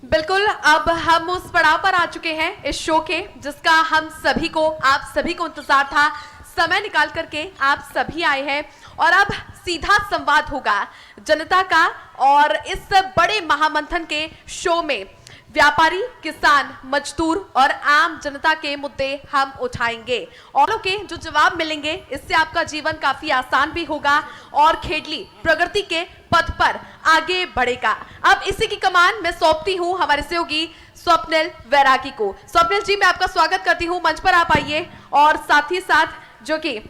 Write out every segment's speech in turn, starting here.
बिल्कुल, अब हम उस पड़ाव पर आ चुके हैं इस शो के जिसका हम सभी को, आप सभी को इंतजार था। समय निकाल करके आप सभी आए हैं और अब सीधा संवाद होगा जनता का। और इस बड़े महामंथन के शो में व्यापारी, किसान, मजदूर और आम जनता के मुद्दे हम उठाएंगे और के जो जवाब मिलेंगे इससे आपका जीवन काफी आसान भी होगा और खेडली प्रगति के पथ पर आगे बढ़ेगा। अब इसी की कमान मैं सौंपती हूँ हमारे सहयोगी स्वप्निल वैरागी को। स्वप्निल जी, मैं आपका स्वागत करती हूँ, मंच पर आप आइए। और साथ ही साथ जो कि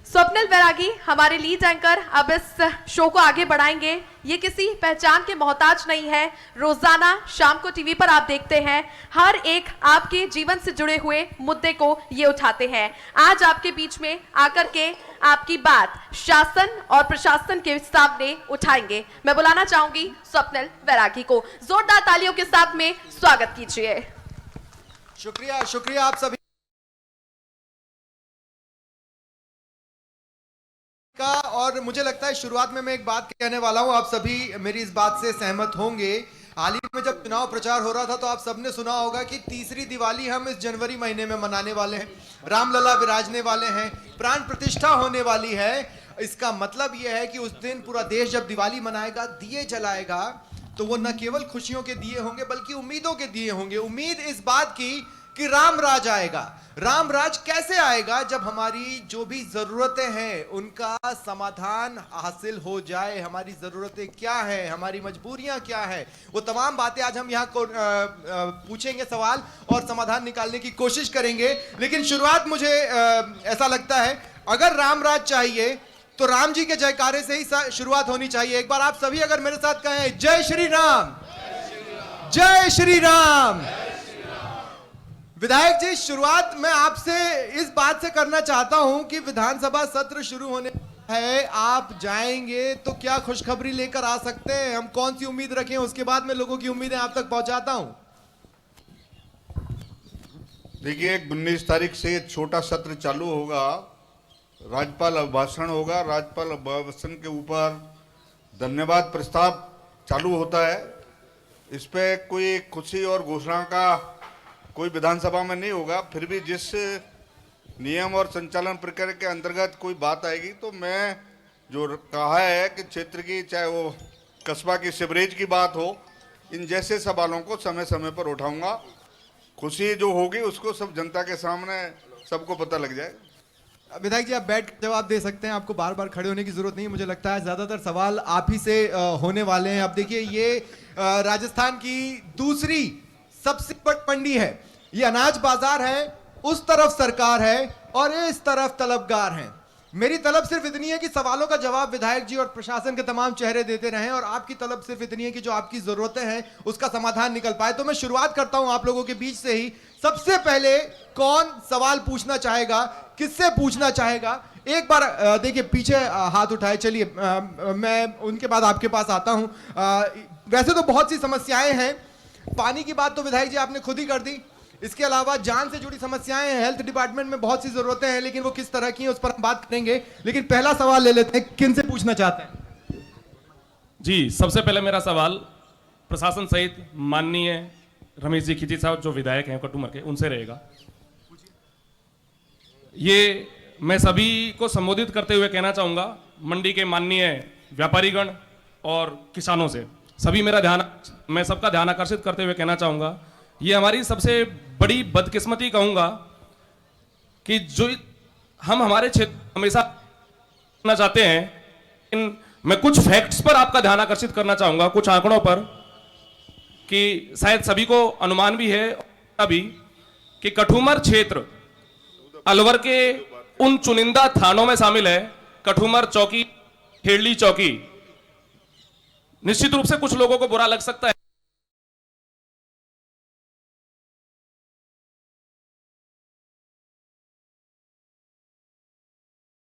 स्वप्निल वैरागी हमारे लीड एंकर अब इस शो को आगे बढ़ाएंगे। ये किसी पहचान के मोहताज नहीं है, रोजाना शाम को टीवी पर आप देखते हैं, हर एक आपके जीवन से जुड़े हुए मुद्दे को ये उठाते हैं। आज आपके बीच में आकर के आपकी बात शासन और प्रशासन के सामने उठाएंगे। मैं बुलाना चाहूंगी स्वप्निल वैरागी को, जोरदार तालियों के साथ में स्वागत कीजिए। शुक्रिया, शुक्रिया आप सभी का। और मुझे लगता है शुरुआत में मैं एक बात कहने वाला हूं, आप सभी मेरी इस बात से सहमत होंगे। हाल ही में जब चुनाव प्रचार हो रहा था तो आप सबने सुना होगा कि तीसरी दिवाली हम इस जनवरी महीने में मनाने वाले हैं, रामलला विराजने वाले हैं, प्राण प्रतिष्ठा होने वाली है। इसका मतलब यह है कि उस दिन पूरा देश जब दिवाली मनाएगा, दिए जलाएगा, तो वो न केवल खुशियों के दिए होंगे बल्कि उम्मीदों के दिए होंगे। उम्मीद इस बात की कि राम राज आएगा। राम राज कैसे आएगा? जब हमारी जो भी जरूरतें हैं उनका समाधान हासिल हो जाए। हमारी जरूरतें क्या है, हमारी मजबूरियां क्या है, वो तमाम बातें आज हम यहाँ को पूछेंगे सवाल और समाधान निकालने की कोशिश करेंगे। लेकिन शुरुआत मुझे ऐसा लगता है, अगर राम राज चाहिए तो राम जी के जयकारे से ही शुरुआत होनी चाहिए। एक बार आप सभी अगर मेरे साथ कहें, जय श्री राम, जय श्री राम। विधायक जी, शुरुआत मैं आपसे इस बात से करना चाहता हूं कि विधानसभा सत्र शुरू होने है, आप जाएंगे तो क्या खुशखबरी लेकर आ सकते हैं? हम कौन सी उम्मीद रखें? उसके बाद मैं लोगों की उम्मीदें आप तक पहुंचाता हूं। देखिए, 19 तारीख से छोटा सत्र चालू होगा, राज्यपाल अभिभाषण होगा, राज्यपाल अभिभाषण के ऊपर धन्यवाद प्रस्ताव चालू होता है। इस पे कोई खुशी और घोषणा का कोई विधानसभा में नहीं होगा। फिर भी जिस नियम और संचालन प्रक्रिया के अंतर्गत कोई बात आएगी तो मैं जो कहा है कि क्षेत्र की, चाहे वो कस्बा की सीवरेज की बात हो, इन जैसे सवालों को समय समय पर उठाऊंगा। खुशी जो होगी उसको सब जनता के सामने सबको पता लग जाएगा। विधायक जी, आप बैठ कर जवाब दे सकते हैं, आपको बार बार खड़े होने की जरूरत नहीं। मुझे लगता है ज्यादातर सवाल आप ही से होने वाले हैं। अब देखिए, ये राजस्थान की दूसरी सबसे बड़ी मंडी है, ये अनाज बाजार है, उस तरफ सरकार है और इस तरफ तलबगार हैं। मेरी तलब सिर्फ इतनी है कि सवालों का जवाब विधायक जी और प्रशासन के तमाम चेहरे देते रहें, और आपकी तलब सिर्फ इतनी है कि जो आपकी जरूरतें हैं उसका समाधान निकल पाए। तो मैं शुरुआत करता हूं आप लोगों के बीच से ही। सबसे पहले कौन सवाल पूछना चाहेगा, किससे पूछना चाहेगा? एक बार देखिए, पीछे हाथ उठाए। चलिए, मैं उनके बाद आपके पास आता हूं। वैसे तो बहुत सी समस्याएं हैं, पानी की बात तो विधायक जी आपने खुद ही कर दी, इसके अलावा जान से जुड़ी समस्याएं हैं, हेल्थ डिपार्टमेंट में बहुत सी जरूरतें हैं, लेकिन वो किस तरह की हैं उस पर हम बात करेंगे। लेकिन पहला सवाल ले लेते हैं, किन से पूछना चाहते हैं? जी, सबसे पहले मेरा सवाल प्रशासन सहित माननीय रमेश जी खिची साहब जो विधायक हैं कटुमर के, उनसे रहेगा। ये मैं सभी को संबोधित करते हुए कहना चाहूंगा, मंडी के माननीय व्यापारीगण और किसानों से, सभी मैं सबका ध्यान आकर्षित करते हुए कहना चाहूंगा, ये हमारी सबसे बड़ी बदकिस्मती कहूंगा कि जो हम हमारे क्षेत्र हमेशा करना चाहते हैं। मैं कुछ फैक्ट्स पर आपका ध्यान आकर्षित करना चाहूंगा, कुछ आंकड़ों पर, कि शायद सभी को अनुमान भी है अभी कि कठुमर क्षेत्र अलवर के उन चुनिंदा थानों में शामिल है। कठुमर चौकी, खेड़ली चौकी। निश्चित रूप से कुछ लोगों को बुरा लग सकता है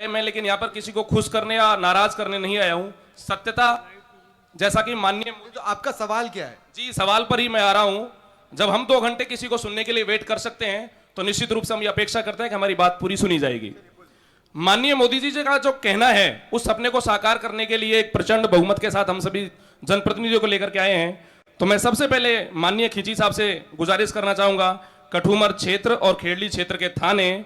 मैं, लेकिन यहां पर किसी को खुश करने या नाराज करने नहीं आया हूं। सत्यता, जैसा कि माननीय, तो आपका सवाल क्या है? जी, सवाल पर ही मैं आ रहा हूं। जब हम 2 घंटे किसी को सुनने के लिए वेट कर सकते हैं तो निश्चित रूप से हम ये अपेक्षा करते हैं कि हमारी बात पूरी सुनी जाएगी। माननीय मोदी जी का जो कहना है, उस सपने को साकार करने के लिए एक प्रचंड बहुमत के साथ हम सभी जनप्रतिनिधियों को लेकर के आए हैं। तो मैं सबसे पहले माननीय खींची साहब से गुजारिश करना चाहूंगा, कठुमर क्षेत्र और खेड़ली क्षेत्र के थाने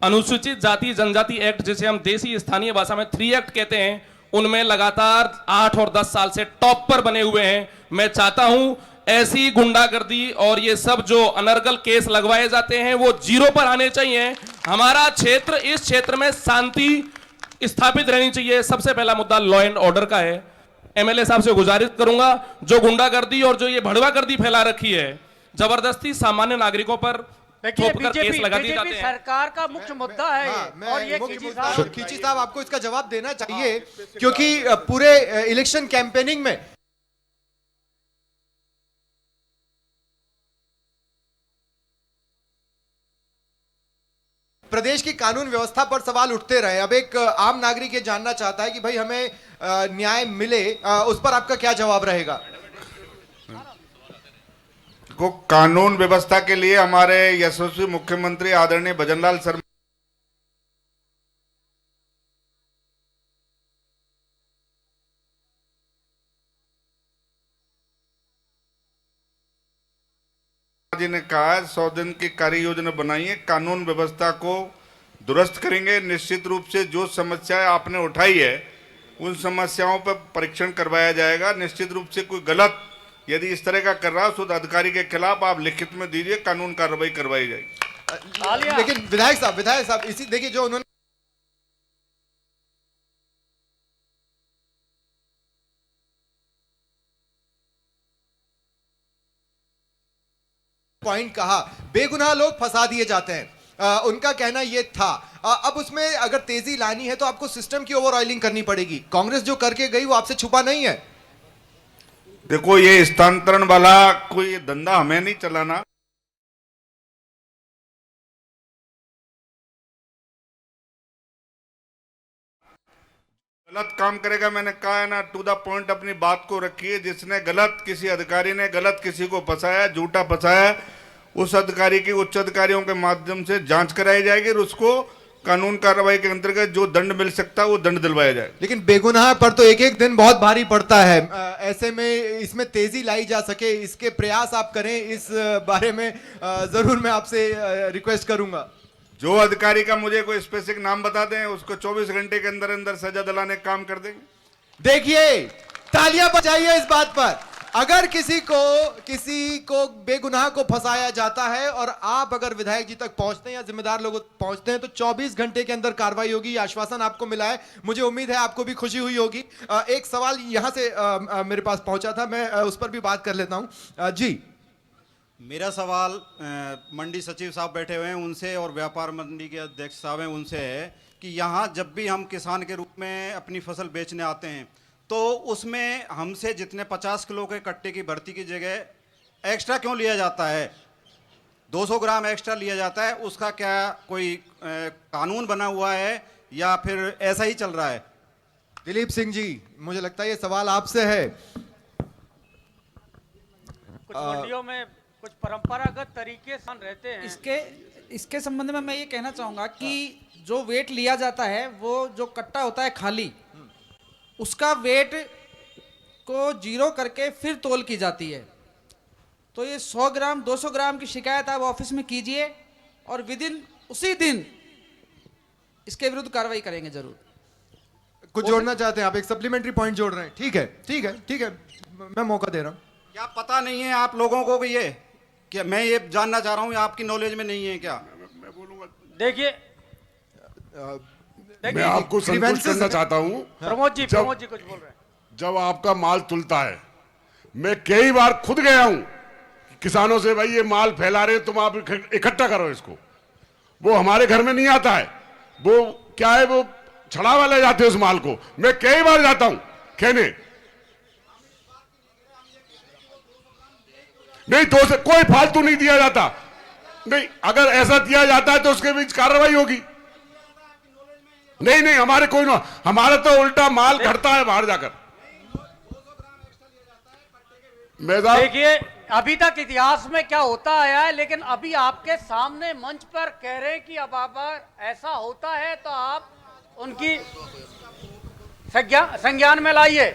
अनुसूचित जाति जनजाति एक्ट, जिसे हम देसी स्थानीय भाषा में 3 एक्ट कहते हैं, उनमें लगातार 8 और 10 साल से टॉप पर बने हुए हैं। मैं चाहता हूं ऐसी गुंडागर्दी और ये सब जो अनर्गल केस लगवाए जाते हैं वो 0 पर आने चाहिए। हमारा क्षेत्र, इस क्षेत्र में शांति स्थापित रहनी चाहिए। सबसे पहला मुद्दा लॉ एंड ऑर्डर का है। एमएलए साहब से गुजारिश करूंगा, जो गुंडागर्दी और जो ये भड़वागर्दी फैला रखी है, जबरदस्ती सामान्य नागरिकों पर थोपकर केस लगा दिए जाते हैं। सरकार का मुख्य मुद्दा है ये। और ये खींची साहब आपको इसका जवाब देना चाहिए, क्योंकि पूरे इलेक्शन कैंपेनिंग में प्रदेश की कानून व्यवस्था पर सवाल उठते रहे। अब एक आम नागरिक ये जानना चाहता है कि भाई हमें न्याय मिले, उस पर आपका क्या जवाब रहेगा? को कानून व्यवस्था के लिए हमारे यशस्वी मुख्यमंत्री आदरणीय भजनलाल शर्मा जी ने कहा है 100 दिन की कार्य योजना बनाइए, कानून व्यवस्था को दुरुस्त करेंगे। निश्चित रूप से जो समस्याएं आपने उठाई है उन समस्याओं पर परीक्षण करवाया जाएगा। निश्चित रूप से कोई गलत यदि इस तरह का कर रहा है उस अधिकारी के खिलाफ आप लिखित में दीजिए, कानून कार्रवाई करवाई जाएगी। लेकिन विधायक साहब इसी देखिए जो उन्होंने पॉइंट कहा, बेगुनाह लोग फंसा दिए जाते हैं, उनका कहना यह था। अब उसमें अगर तेजी लानी है तो आपको सिस्टम की ओवर ऑयलिंग करनी पड़ेगी। कांग्रेस जो करके गई वो आपसे छुपा नहीं है। देखो, ये स्थानांतरण वाला कोई धंधा हमें नहीं चलाना। गलत काम करेगा, मैंने कहा है ना, टू द पॉइंट अपनी बात को रखिए। जिसने गलत, किसी अधिकारी ने गलत किसी को फंसाया, झूठा फंसाया, उस अधिकारी की उच्च अधिकारियों के माध्यम से जांच कराई जाएगी और उसको कानून कार्रवाई के अंतर्गत जो दंड मिल सकता है वो दंड दिलवाया जाए। लेकिन बेगुनाह पर तो एक एक दिन बहुत भारी पड़ता है। ऐसे में इसमें तेजी लाई जा सके, इसके प्रयास आप करें, इस बारे में जरूर मैं आपसे रिक्वेस्ट करूंगा। जो अधिकारी का मुझे कोई स्पेसिफिक नाम बता दें, उसको 24 घंटे के अंदर अंदर सजा दिलाने का काम कर देंगे। देखिए, तालियां बजाइए इस बात पर। अगर किसी को बेगुनाह को फंसाया जाता है और आप अगर विधायक जी तक पहुंचते हैं या जिम्मेदार लोग पहुंचते हैं तो 24 घंटे के अंदर कार्रवाई होगी। आश्वासन आपको मिला है, मुझे उम्मीद है आपको भी खुशी हुई होगी। एक सवाल यहां से मेरे पास पहुंचा था, मैं उस पर भी बात कर लेता हूं। जी, मेरा सवाल मंडी सचिव साहब बैठे हुए हैं उनसे और व्यापार मंडी के अध्यक्ष साहब हैं उनसे है कि यहाँ जब भी हम किसान के रूप में अपनी फसल बेचने आते हैं तो उसमें हमसे जितने 50 किलो के कट्टे की भर्ती की जगह एक्स्ट्रा क्यों लिया जाता है? 200 ग्राम एक्स्ट्रा लिया जाता है। उसका क्या कोई कानून बना हुआ है या फिर ऐसा ही चल रहा है? दिलीप सिंह जी, मुझे लगता है ये सवाल आपसे है। कुछ मंडियों में कुछ परंपरागत तरीके से रहते हैं। इसके संबंध में मैं ये कहना चाहूंगा कि जो वेट लिया जाता है वो जो कट्टा होता है खाली, उसका वेट को 0 करके फिर तौल की जाती है। तो ये 100 ग्राम 200 ग्राम की शिकायत आप ऑफिस में कीजिए और विदिन उसी दिन इसके विरुद्ध कार्रवाई करेंगे जरूर। कुछ जोड़ना चाहते हैं आप? एक सप्लीमेंट्री पॉइंट जोड़ रहे हैं? ठीक है, ठीक है, ठीक है, मैं मौका दे रहा हूं। क्या पता नहीं है आप लोगों को कि ये क्या, मैं ये जानना चाह रहा हूं, आपकी नॉलेज में नहीं है क्या? मैं बोलूंगा, देखिए मैं आपको संतुष्ट करना चाहता हूं। प्रमोद जी कुछ बोल रहे हैं। जब आपका माल तुलता है, मैं कई बार खुद गया हूं किसानों से, भाई ये माल फैला रहे तुम, आप इकट्ठा करो इसको। वो हमारे घर में नहीं आता है, वो क्या है, वो छड़ा वाले जाते हैं उस माल को। मैं कई बार जाता हूं कहने, नहीं तो से कोई फालतू नहीं दिया जाता। नहीं, अगर ऐसा दिया जाता है तो उसके बीच कार्रवाई होगी। नहीं, हमारे कोई ना, हमारा तो उल्टा माल घटता है बाहर जाकर। देखिए, अभी तक इतिहास में क्या होता आया है, लेकिन अभी आपके सामने मंच पर कह रहे हैं कि अब ऐसा होता है तो आप उनकी संज्ञान में लाइए।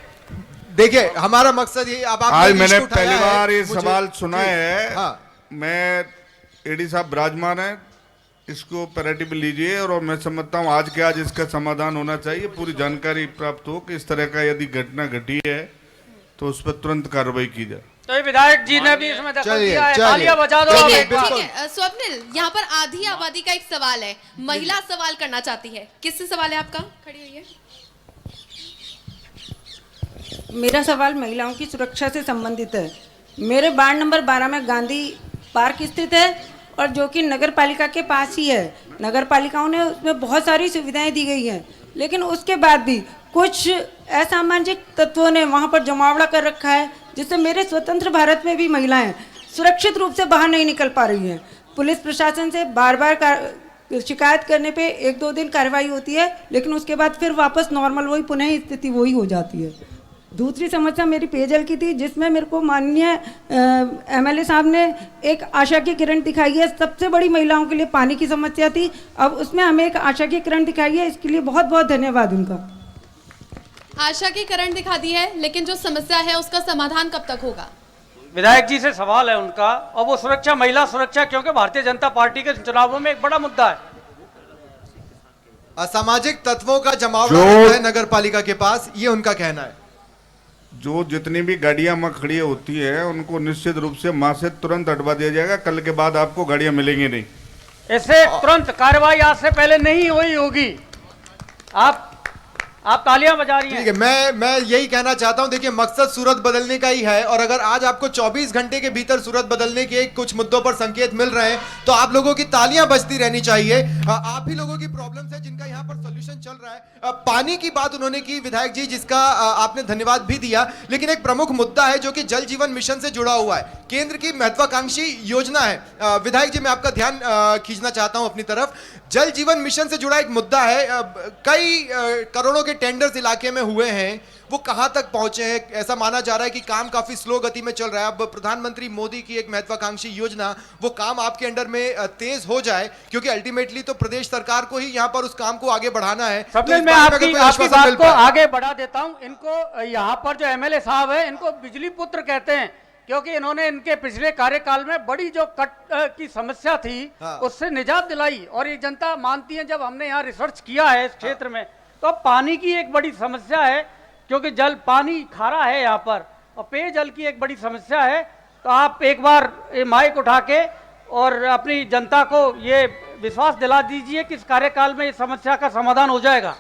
देखिए हमारा मकसद ये, अब आपने आज इश्यू मैंने उठाया पहली है, बार ये मुझे- सवाल सुना जी, है। हाँ। मैं एडी साहब विराजमान है, इसको पैरेटिव लीजिए और मैं समझता हूँ आज के आज इसका समाधान होना चाहिए। पूरी जानकारी प्राप्त हो कि इस तरह का यदि घटना घटी है तो उस पर तुरंत कार्रवाई की जाए। तो ये विधायक जी ने भी इसमें दखल चलिए, दिया है, चलिए। तालियां बजा दो। चलिए, एक बार। बिल्कुल। ठीक है स्वप्निल, यहाँ पर आधी आबादी का एक सवाल है, महिला सवाल करना चाहती है। किससे सवाल है आपका? खड़ी हुई है। मेरा सवाल महिलाओं की सुरक्षा से संबंधित है। मेरे वार्ड नंबर 12 में गांधी पार्क स्थित है और जो कि नगर पालिका के पास ही है। नगर पालिकाओं ने उसमें बहुत सारी सुविधाएं दी गई हैं, लेकिन उसके बाद भी कुछ असामाजिक तत्वों ने वहां पर जमावड़ा कर रखा है, जिससे मेरे स्वतंत्र भारत में भी महिलाएं सुरक्षित रूप से बाहर नहीं निकल पा रही हैं। पुलिस प्रशासन से बार बार शिकायत करने पे 1-2 दिन कार्रवाई होती है, लेकिन उसके बाद फिर वापस नॉर्मल वही पुनः स्थिति वही हो जाती है। दूसरी समस्या मेरी पेयजल की थी, जिसमें मेरे को माननीय एमएलए साहब ने एक आशा की किरण दिखाई है। सबसे बड़ी महिलाओं के लिए पानी की समस्या थी, अब उसमें हमें एक आशा की किरण दिखाई है, इसके लिए बहुत बहुत धन्यवाद उनका। आशा की किरण दिखा दी है, लेकिन जो समस्या है उसका समाधान कब तक होगा? विधायक जी से सवाल है उनका, और वो सुरक्षा, महिला सुरक्षा, क्योंकि भारतीय जनता पार्टी के चुनावों में एक बड़ा मुद्दा है। असामाजिक तत्वों का जमावड़ा रहता है नगर पालिका के पास, ये उनका कहना है। जो जितनी भी गाड़ियां वहां खड़ी होती है उनको निश्चित रूप से वहां से तुरंत हटवा दिया जाएगा। कल के बाद आपको गाड़ियां मिलेंगी नहीं। इससे तुरंत कार्रवाई आज से पहले नहीं हुई होगी। आप तालियां बजा रही हैं। ठीक है, मैं यही कहना चाहता हूं, देखिए मकसद सूरत बदलने का ही है, और अगर आज आपको 24 घंटे के भीतर सूरत बदलने के कुछ मुद्दों पर संकेत मिल रहे हैं तो आप लोगों की तालियां बजती रहनी चाहिए। आप ही लोगों की प्रॉब्लम्स है जिनका यहाँ पर सॉल्यूशन चल रहा है। पानी की बात उन्होंने की विधायक जी, जिसका आपने धन्यवाद भी दिया, लेकिन एक प्रमुख मुद्दा है जो कि जल जीवन मिशन से जुड़ा हुआ है, केंद्र की महत्वाकांक्षी योजना है। विधायक जी मैं आपका ध्यान खींचना चाहता हूं अपनी तरफ। जल जीवन मिशन से जुड़ा एक मुद्दा है, कई करोड़ों के टेंडर्स इलाके में हुए हैं, वो कहां तक पहुंचे हैं? ऐसा माना जा रहा है कि काम काफी स्लो गति में चल रहा है। अब प्रधानमंत्री मोदी की एक महत्वाकांक्षी योजना, वो काम आपके अंडर में तेज हो जाए, क्योंकि अल्टीमेटली तो प्रदेश सरकार को ही यहां पर उस काम को आगे बढ़ाना है। तो सबने इस मैं बात में अगर आपकी कोई आश्वासन बात मिल को पाए। आगे बढ़ा देता हूं। इनको यहाँ पर जो एमएलए साहब है, इनको बिजली पुत्र कहते हैं, क्योंकि इन्होंने इनके पिछले कार्यकाल में बड़ी जो कट की समस्या थी उससे निजात दिलाई, और ये जनता मानती है। जब हमने यहाँ रिसर्च किया है इस क्षेत्र में, तो पानी की एक बड़ी समस्या है, क्योंकि पानी खारा है यहाँ पर, और पेयजल की एक बड़ी समस्या है। तो आप एक बार ये माइक उठा के और अपनी जनता को ये विश्वास दिला दीजिए कि इस कार्यकाल में इस समस्या का समाधान हो जाएगा।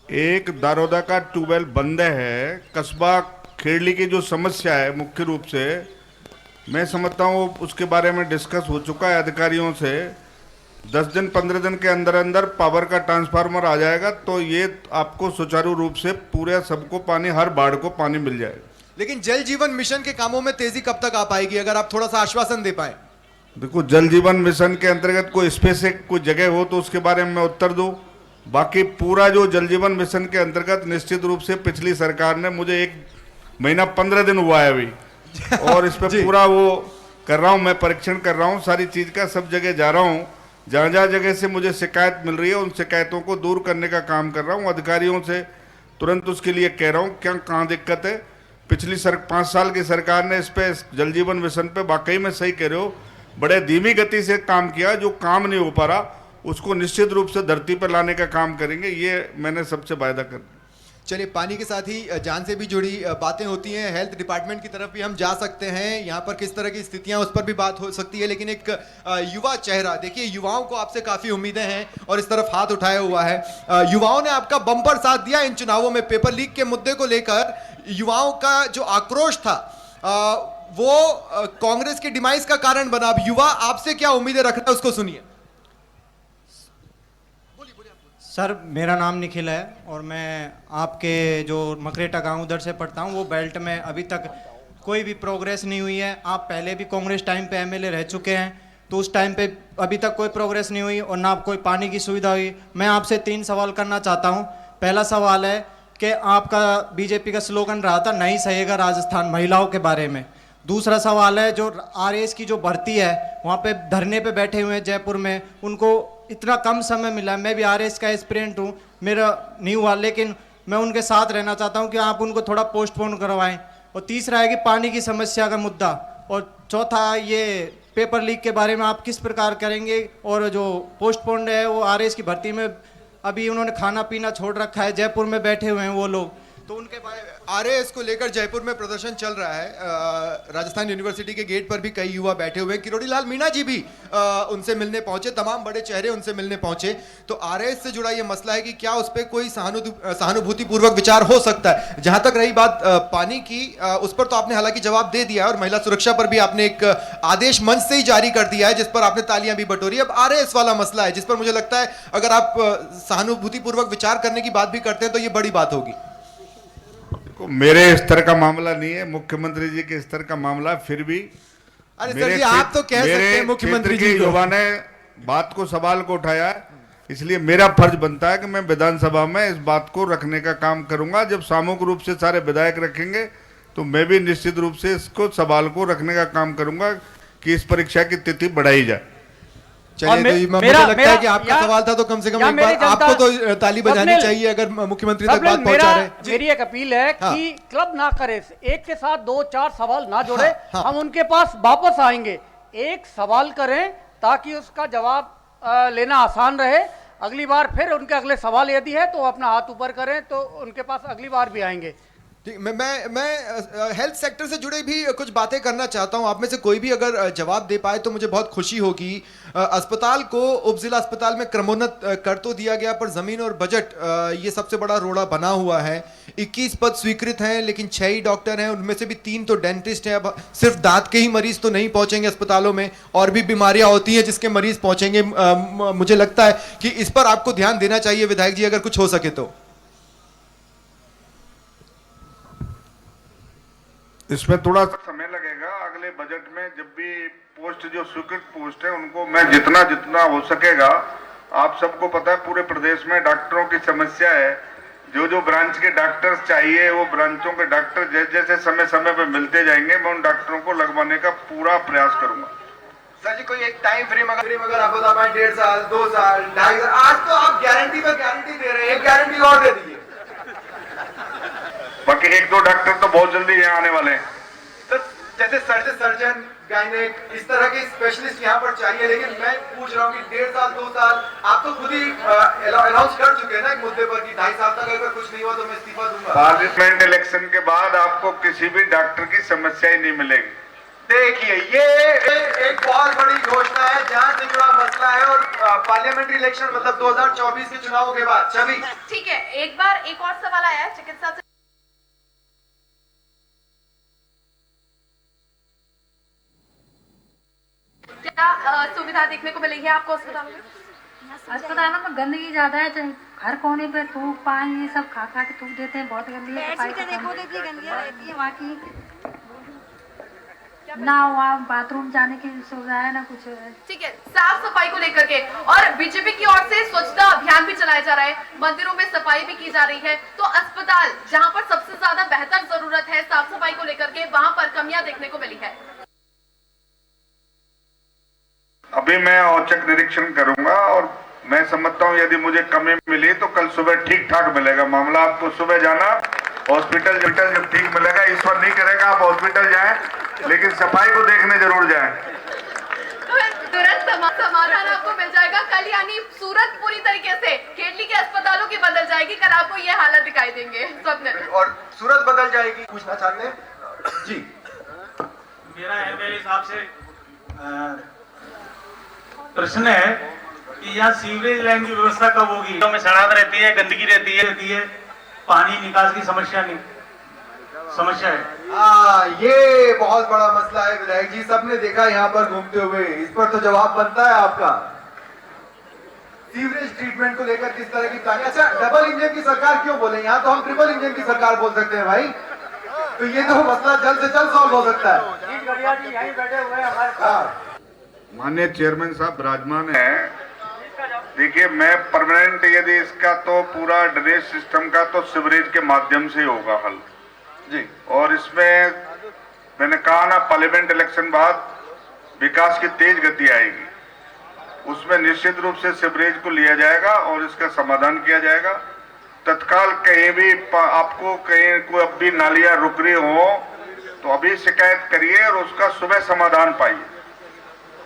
एक दारोदा का ट्यूबवेल बंद है। कस्बा खेड़ली की जो समस्या है मुख्य रूप से, मैं समझता हूँ उसके बारे में डिस्कस हो चुका है अधिकारियों से। 10 दिन 15 दिन के अंदर अंदर पावर का ट्रांसफार्मर आ जाएगा, तो ये आपको सुचारू रूप से पूरे सबको पानी, हर बाढ़ को पानी मिल जाएगा। लेकिन जल जीवन मिशन के कामों में तेजी कब तक आ पाएगी, अगर आप थोड़ा सा आश्वासन दे पाए? देखो, जल जीवन मिशन के अंतर्गत कोई स्पेसिफिक कोई जगह हो तो उसके बारे में मैं उत्तर दूं। बाकी पूरा जो जल जीवन मिशन के अंतर्गत निश्चित रूप से पिछली सरकार ने, मुझे 1 महीना 15 दिन हुआ है अभी, और इस पे पूरा वो कर रहा हूँ, मैं परीक्षण कर रहा हूँ सारी चीज का, सब जगह जा रहा हूँ। जहाँ जहाँ जगह से मुझे शिकायत मिल रही है उन शिकायतों को दूर करने का काम कर रहा हूँ। अधिकारियों से तुरंत उसके लिए कह रहा हूँ क्या कहाँ दिक्कत है। पिछली 5 साल की सरकार ने इस पे, जल जीवन मिशन पे, वाकई में सही कह रहे हो, बड़े धीमी गति से काम किया। जो काम नहीं हो पा रहा उसको निश्चित रूप से धरती पर लाने का काम करेंगे, ये मैंने सबसे वायदा कर। चलिए, पानी के साथ ही जान से भी जुड़ी बातें होती हैं, हेल्थ डिपार्टमेंट की तरफ भी हम जा सकते हैं, यहाँ पर किस तरह की स्थितियां उस पर भी बात हो सकती है। लेकिन एक युवा चेहरा, देखिए युवाओं को आपसे काफी उम्मीदें हैं और इस तरफ हाथ उठाया हुआ है। युवाओं ने आपका बम्पर साथ दिया इन चुनावों में। पेपर लीक के मुद्दे को लेकर युवाओं का जो आक्रोश था वो कांग्रेस की डिमाइस का कारण बना। अब युवा आपसे क्या उम्मीदें रख रहा है, उसको सुनिए। सर, मेरा नाम निखिल है और मैं आपके जो मकरेटा गांव उधर से पढ़ता हूं, वो बेल्ट में अभी तक कोई भी प्रोग्रेस नहीं हुई है। आप पहले भी कांग्रेस टाइम पे एमएलए रह चुके हैं, तो उस टाइम पे अभी तक कोई प्रोग्रेस नहीं हुई और ना कोई पानी की सुविधा हुई। मैं आपसे 3 सवाल करना चाहता हूं। पहला सवाल है कि आपका बीजेपी का स्लोगन रहा था, नहीं सहेगा राजस्थान, महिलाओं के बारे में। दूसरा सवाल है, जो आरएएस की जो भर्ती है, वहाँ पे धरने पे बैठे हुए हैं जयपुर में, उनको इतना कम समय मिला। मैं भी आरएएस का एस्पिरेंट हूँ, मेरा नहीं हुआ, लेकिन मैं उनके साथ रहना चाहता हूं कि आप उनको थोड़ा पोस्टपोन करवाएं। और तीसरा है कि पानी की समस्या का मुद्दा। और चौथा ये पेपर लीक के बारे में आप किस प्रकार करेंगे। और जो पोस्टपोन्ड है वो आरएएस की भर्ती में अभी उन्होंने खाना पीना छोड़ रखा है, जयपुर में बैठे हुए हैं वो लोग, तो उनके आरएएस को लेकर जयपुर में प्रदर्शन चल रहा है। राजस्थान यूनिवर्सिटी के गेट पर भी कई युवा बैठे हुए हैं। किरोड़ी लाल मीणा जी भी उनसे मिलने पहुंचे, तमाम बड़े चेहरे उनसे मिलने पहुंचे। तो आरएएस से जुड़ा ये मसला है कि क्या उस पर कोई सहानुभूतिपूर्वक विचार हो सकता है। जहां तक रही बात पानी की, उस पर तो आपने हालांकि जवाब दे दिया है और महिला सुरक्षा पर भी आपने एक आदेश मंच से ही जारी कर दिया है जिस पर आपने तालियां भी बटोरी। अब आरएएस वाला मसला है जिस पर मुझे लगता है अगर आप सहानुभूतिपूर्वक विचार करने की बात भी करते हैं तो ये बड़ी बात होगी। मेरे स्तर का मामला नहीं है, मुख्यमंत्री जी के स्तर का मामला है। फिर भी अरे सर जी आप तो कह सकते हैं मुख्यमंत्री जी को। युवा ने बात को सवाल को उठाया है, इसलिए मेरा फर्ज बनता है कि मैं विधानसभा में इस बात को रखने का काम करूंगा। जब सामूहिक रूप से सारे विधायक रखेंगे तो मैं भी निश्चित रूप से इसको सवाल को रखने का काम करूंगा कि इस परीक्षा की तिथि बढ़ाई जाए। चलिए, तो मुझे लगता है कि आपका सवाल था तो कम से कम एक बार आपको तो ताली बजानी चाहिए अगर मुख्यमंत्री तक बात पहुंचा रहे। मेरी एक अपील है कि क्लब ना करे, एक के साथ 2-4 सवाल ना जोड़े। हम उनके पास वापस आएंगे, एक सवाल करें ताकि उसका जवाब लेना आसान रहे। अगली बार फिर उनके अगले सवाल यदि है तो अपना हाथ ऊपर करें तो उनके पास अगली बार भी आएंगे। मैं हेल्थ सेक्टर से जुड़े भी कुछ बातें करना चाहता हूं। आप में से कोई भी अगर जवाब दे पाए तो मुझे बहुत खुशी होगी। अस्पताल को उप जिला अस्पताल में क्रमोन्नत कर तो दिया गया पर जमीन और बजट ये सबसे बड़ा रोड़ा बना हुआ है। 21 पद स्वीकृत हैं लेकिन 6 ही डॉक्टर हैं, उनमें से भी 3 तो डेंटिस्ट हैं। अब सिर्फ दांत के ही मरीज तो नहीं पहुंचेंगे अस्पतालों में, और भी बीमारियां होती हैं जिसके मरीज पहुंचेंगे। मुझे लगता है कि इस पर आपको ध्यान देना चाहिए विधायक जी, अगर कुछ हो सके तो। इसमें थोड़ा समय लगेगा। अगले बजट में जब भी पोस्ट जो स्वीकृत पोस्ट है उनको मैं जितना जितना हो सकेगा, आप सबको पता है पूरे प्रदेश में डॉक्टरों की समस्या है। जो जो ब्रांच के डॉक्टर्स चाहिए वो ब्रांचों के डॉक्टर जैसे जैसे समय समय पे मिलते जाएंगे, मैं उन डॉक्टरों को लगवाने का पूरा प्रयास करूंगा। सर जी कोई एक टाइम फ्रेम अगर आप बता पाए, 1.5 साल 2 साल 2.5 साल, आज तो आप गारंटी पर गारंटी दे रहे हैं, एक गारंटी और दे दीजिए। बाकी 1-2 डॉक्टर तो बहुत जल्दी यहाँ आने वाले हैं। तो जैसे सर्जन गायनेक इस तरह के स्पेशलिस्ट यहाँ पर चाहिए, लेकिन मैं पूछ रहा हूँ कि 1.5 साल 2 साल आप तो खुद ही अनाउंस कर चुके हैं ना एक मुद्दे पर कि 2.5 साल तक अगर कुछ नहीं हुआ तो मैं इस्तीफा दूंगा। पार्लियामेंट इलेक्शन के बाद आपको किसी भी डॉक्टर की समस्या ही नहीं मिलेगी। देखिए ये एक बहुत बड़ी घोषणा है जहाँ से जुड़ा मसला है, और पार्लियामेंट्री इलेक्शन मतलब 2024 के चुनावों के बाद। छवि ठीक है, एक बार एक और सवाल आया है चिकित्सा से। क्या सुविधा देखने को मिलेगी आपको अस्पताल में? अस्पतालों में गंदगी ज्यादा है, हर कोने पे थूक पानी ये सब खा के थूक देते हैं, बहुत गंदगी है। रहती है वहाँ की, ना वहाँ बाथरूम जाने की सुविधा है ना कुछ है। ठीक है, साफ सफाई को लेकर के और बीजेपी की ओर से स्वच्छता अभियान भी चलाया जा रहा है, मंदिरों में सफाई भी की जा रही है। तो अस्पताल जहाँ पर सबसे ज्यादा बेहतर जरूरत है साफ सफाई को लेकर के, वहाँ पर कमियां देखने को मिली है। अभी मैं औचक निरीक्षण करूंगा और मैं समझता हूं यदि मुझे कमी मिली तो कल सुबह ठीक ठाक मिलेगा मामला। आपको सुबह जाना हॉस्पिटल जब ठीक मिलेगा, ईश्वर नहीं करेगा आप हॉस्पिटल जाएं, लेकिन सफाई को देखने जरूर जाएं। तुरंत समाधान आपको मिल जाएगा कल, यानी सूरत पूरी तरीके से केटली के अस्पतालों की बदल जाएगी। कल आपको ये हालत दिखाई देंगे सबने, और सूरत बदल जाएगी। पूछना चाहते हैं जी? मेरा एमएलए साहब से प्रश्न है कि यहाँ सीवरेज लाइन की व्यवस्था कब होगी? तो में सड़ात रहती है, गंदगी रहती है, पानी निकास की समस्या है। ये बहुत बड़ा मसला है विधायक जी, सबने देखा यहाँ पर घूमते हुए। इस पर तो जवाब बनता है आपका। सीवरेज ट्रीटमेंट को लेकर किस तरह की प्लानिंग? अच्छा, डबल इंजन की सरकार क्यों बोले? यहाँ तो हम ट्रिपल इंजन की सरकार बोल सकते हैं भाई। तो ये तो मसला जल्द से जल्द सॉल्व हो सकता है। यहीं बैठे हुए हमारे माननीय चेयरमैन साहब विराजमान है। देखिए मैं परमानेंट यदि इसका तो पूरा ड्रेनेज सिस्टम का तो सीवरेज के माध्यम से होगा हल जी। और इसमें मैंने कहा ना पार्लियामेंट इलेक्शन बाद विकास की तेज गति आएगी, उसमें निश्चित रूप से सीवरेज को लिया जाएगा और इसका समाधान किया जाएगा। तत्काल कहीं भी आपको कहीं कोई अब भी नालियां रुक रही हो तो अभी शिकायत करिए और उसका सुबह समाधान पाइए।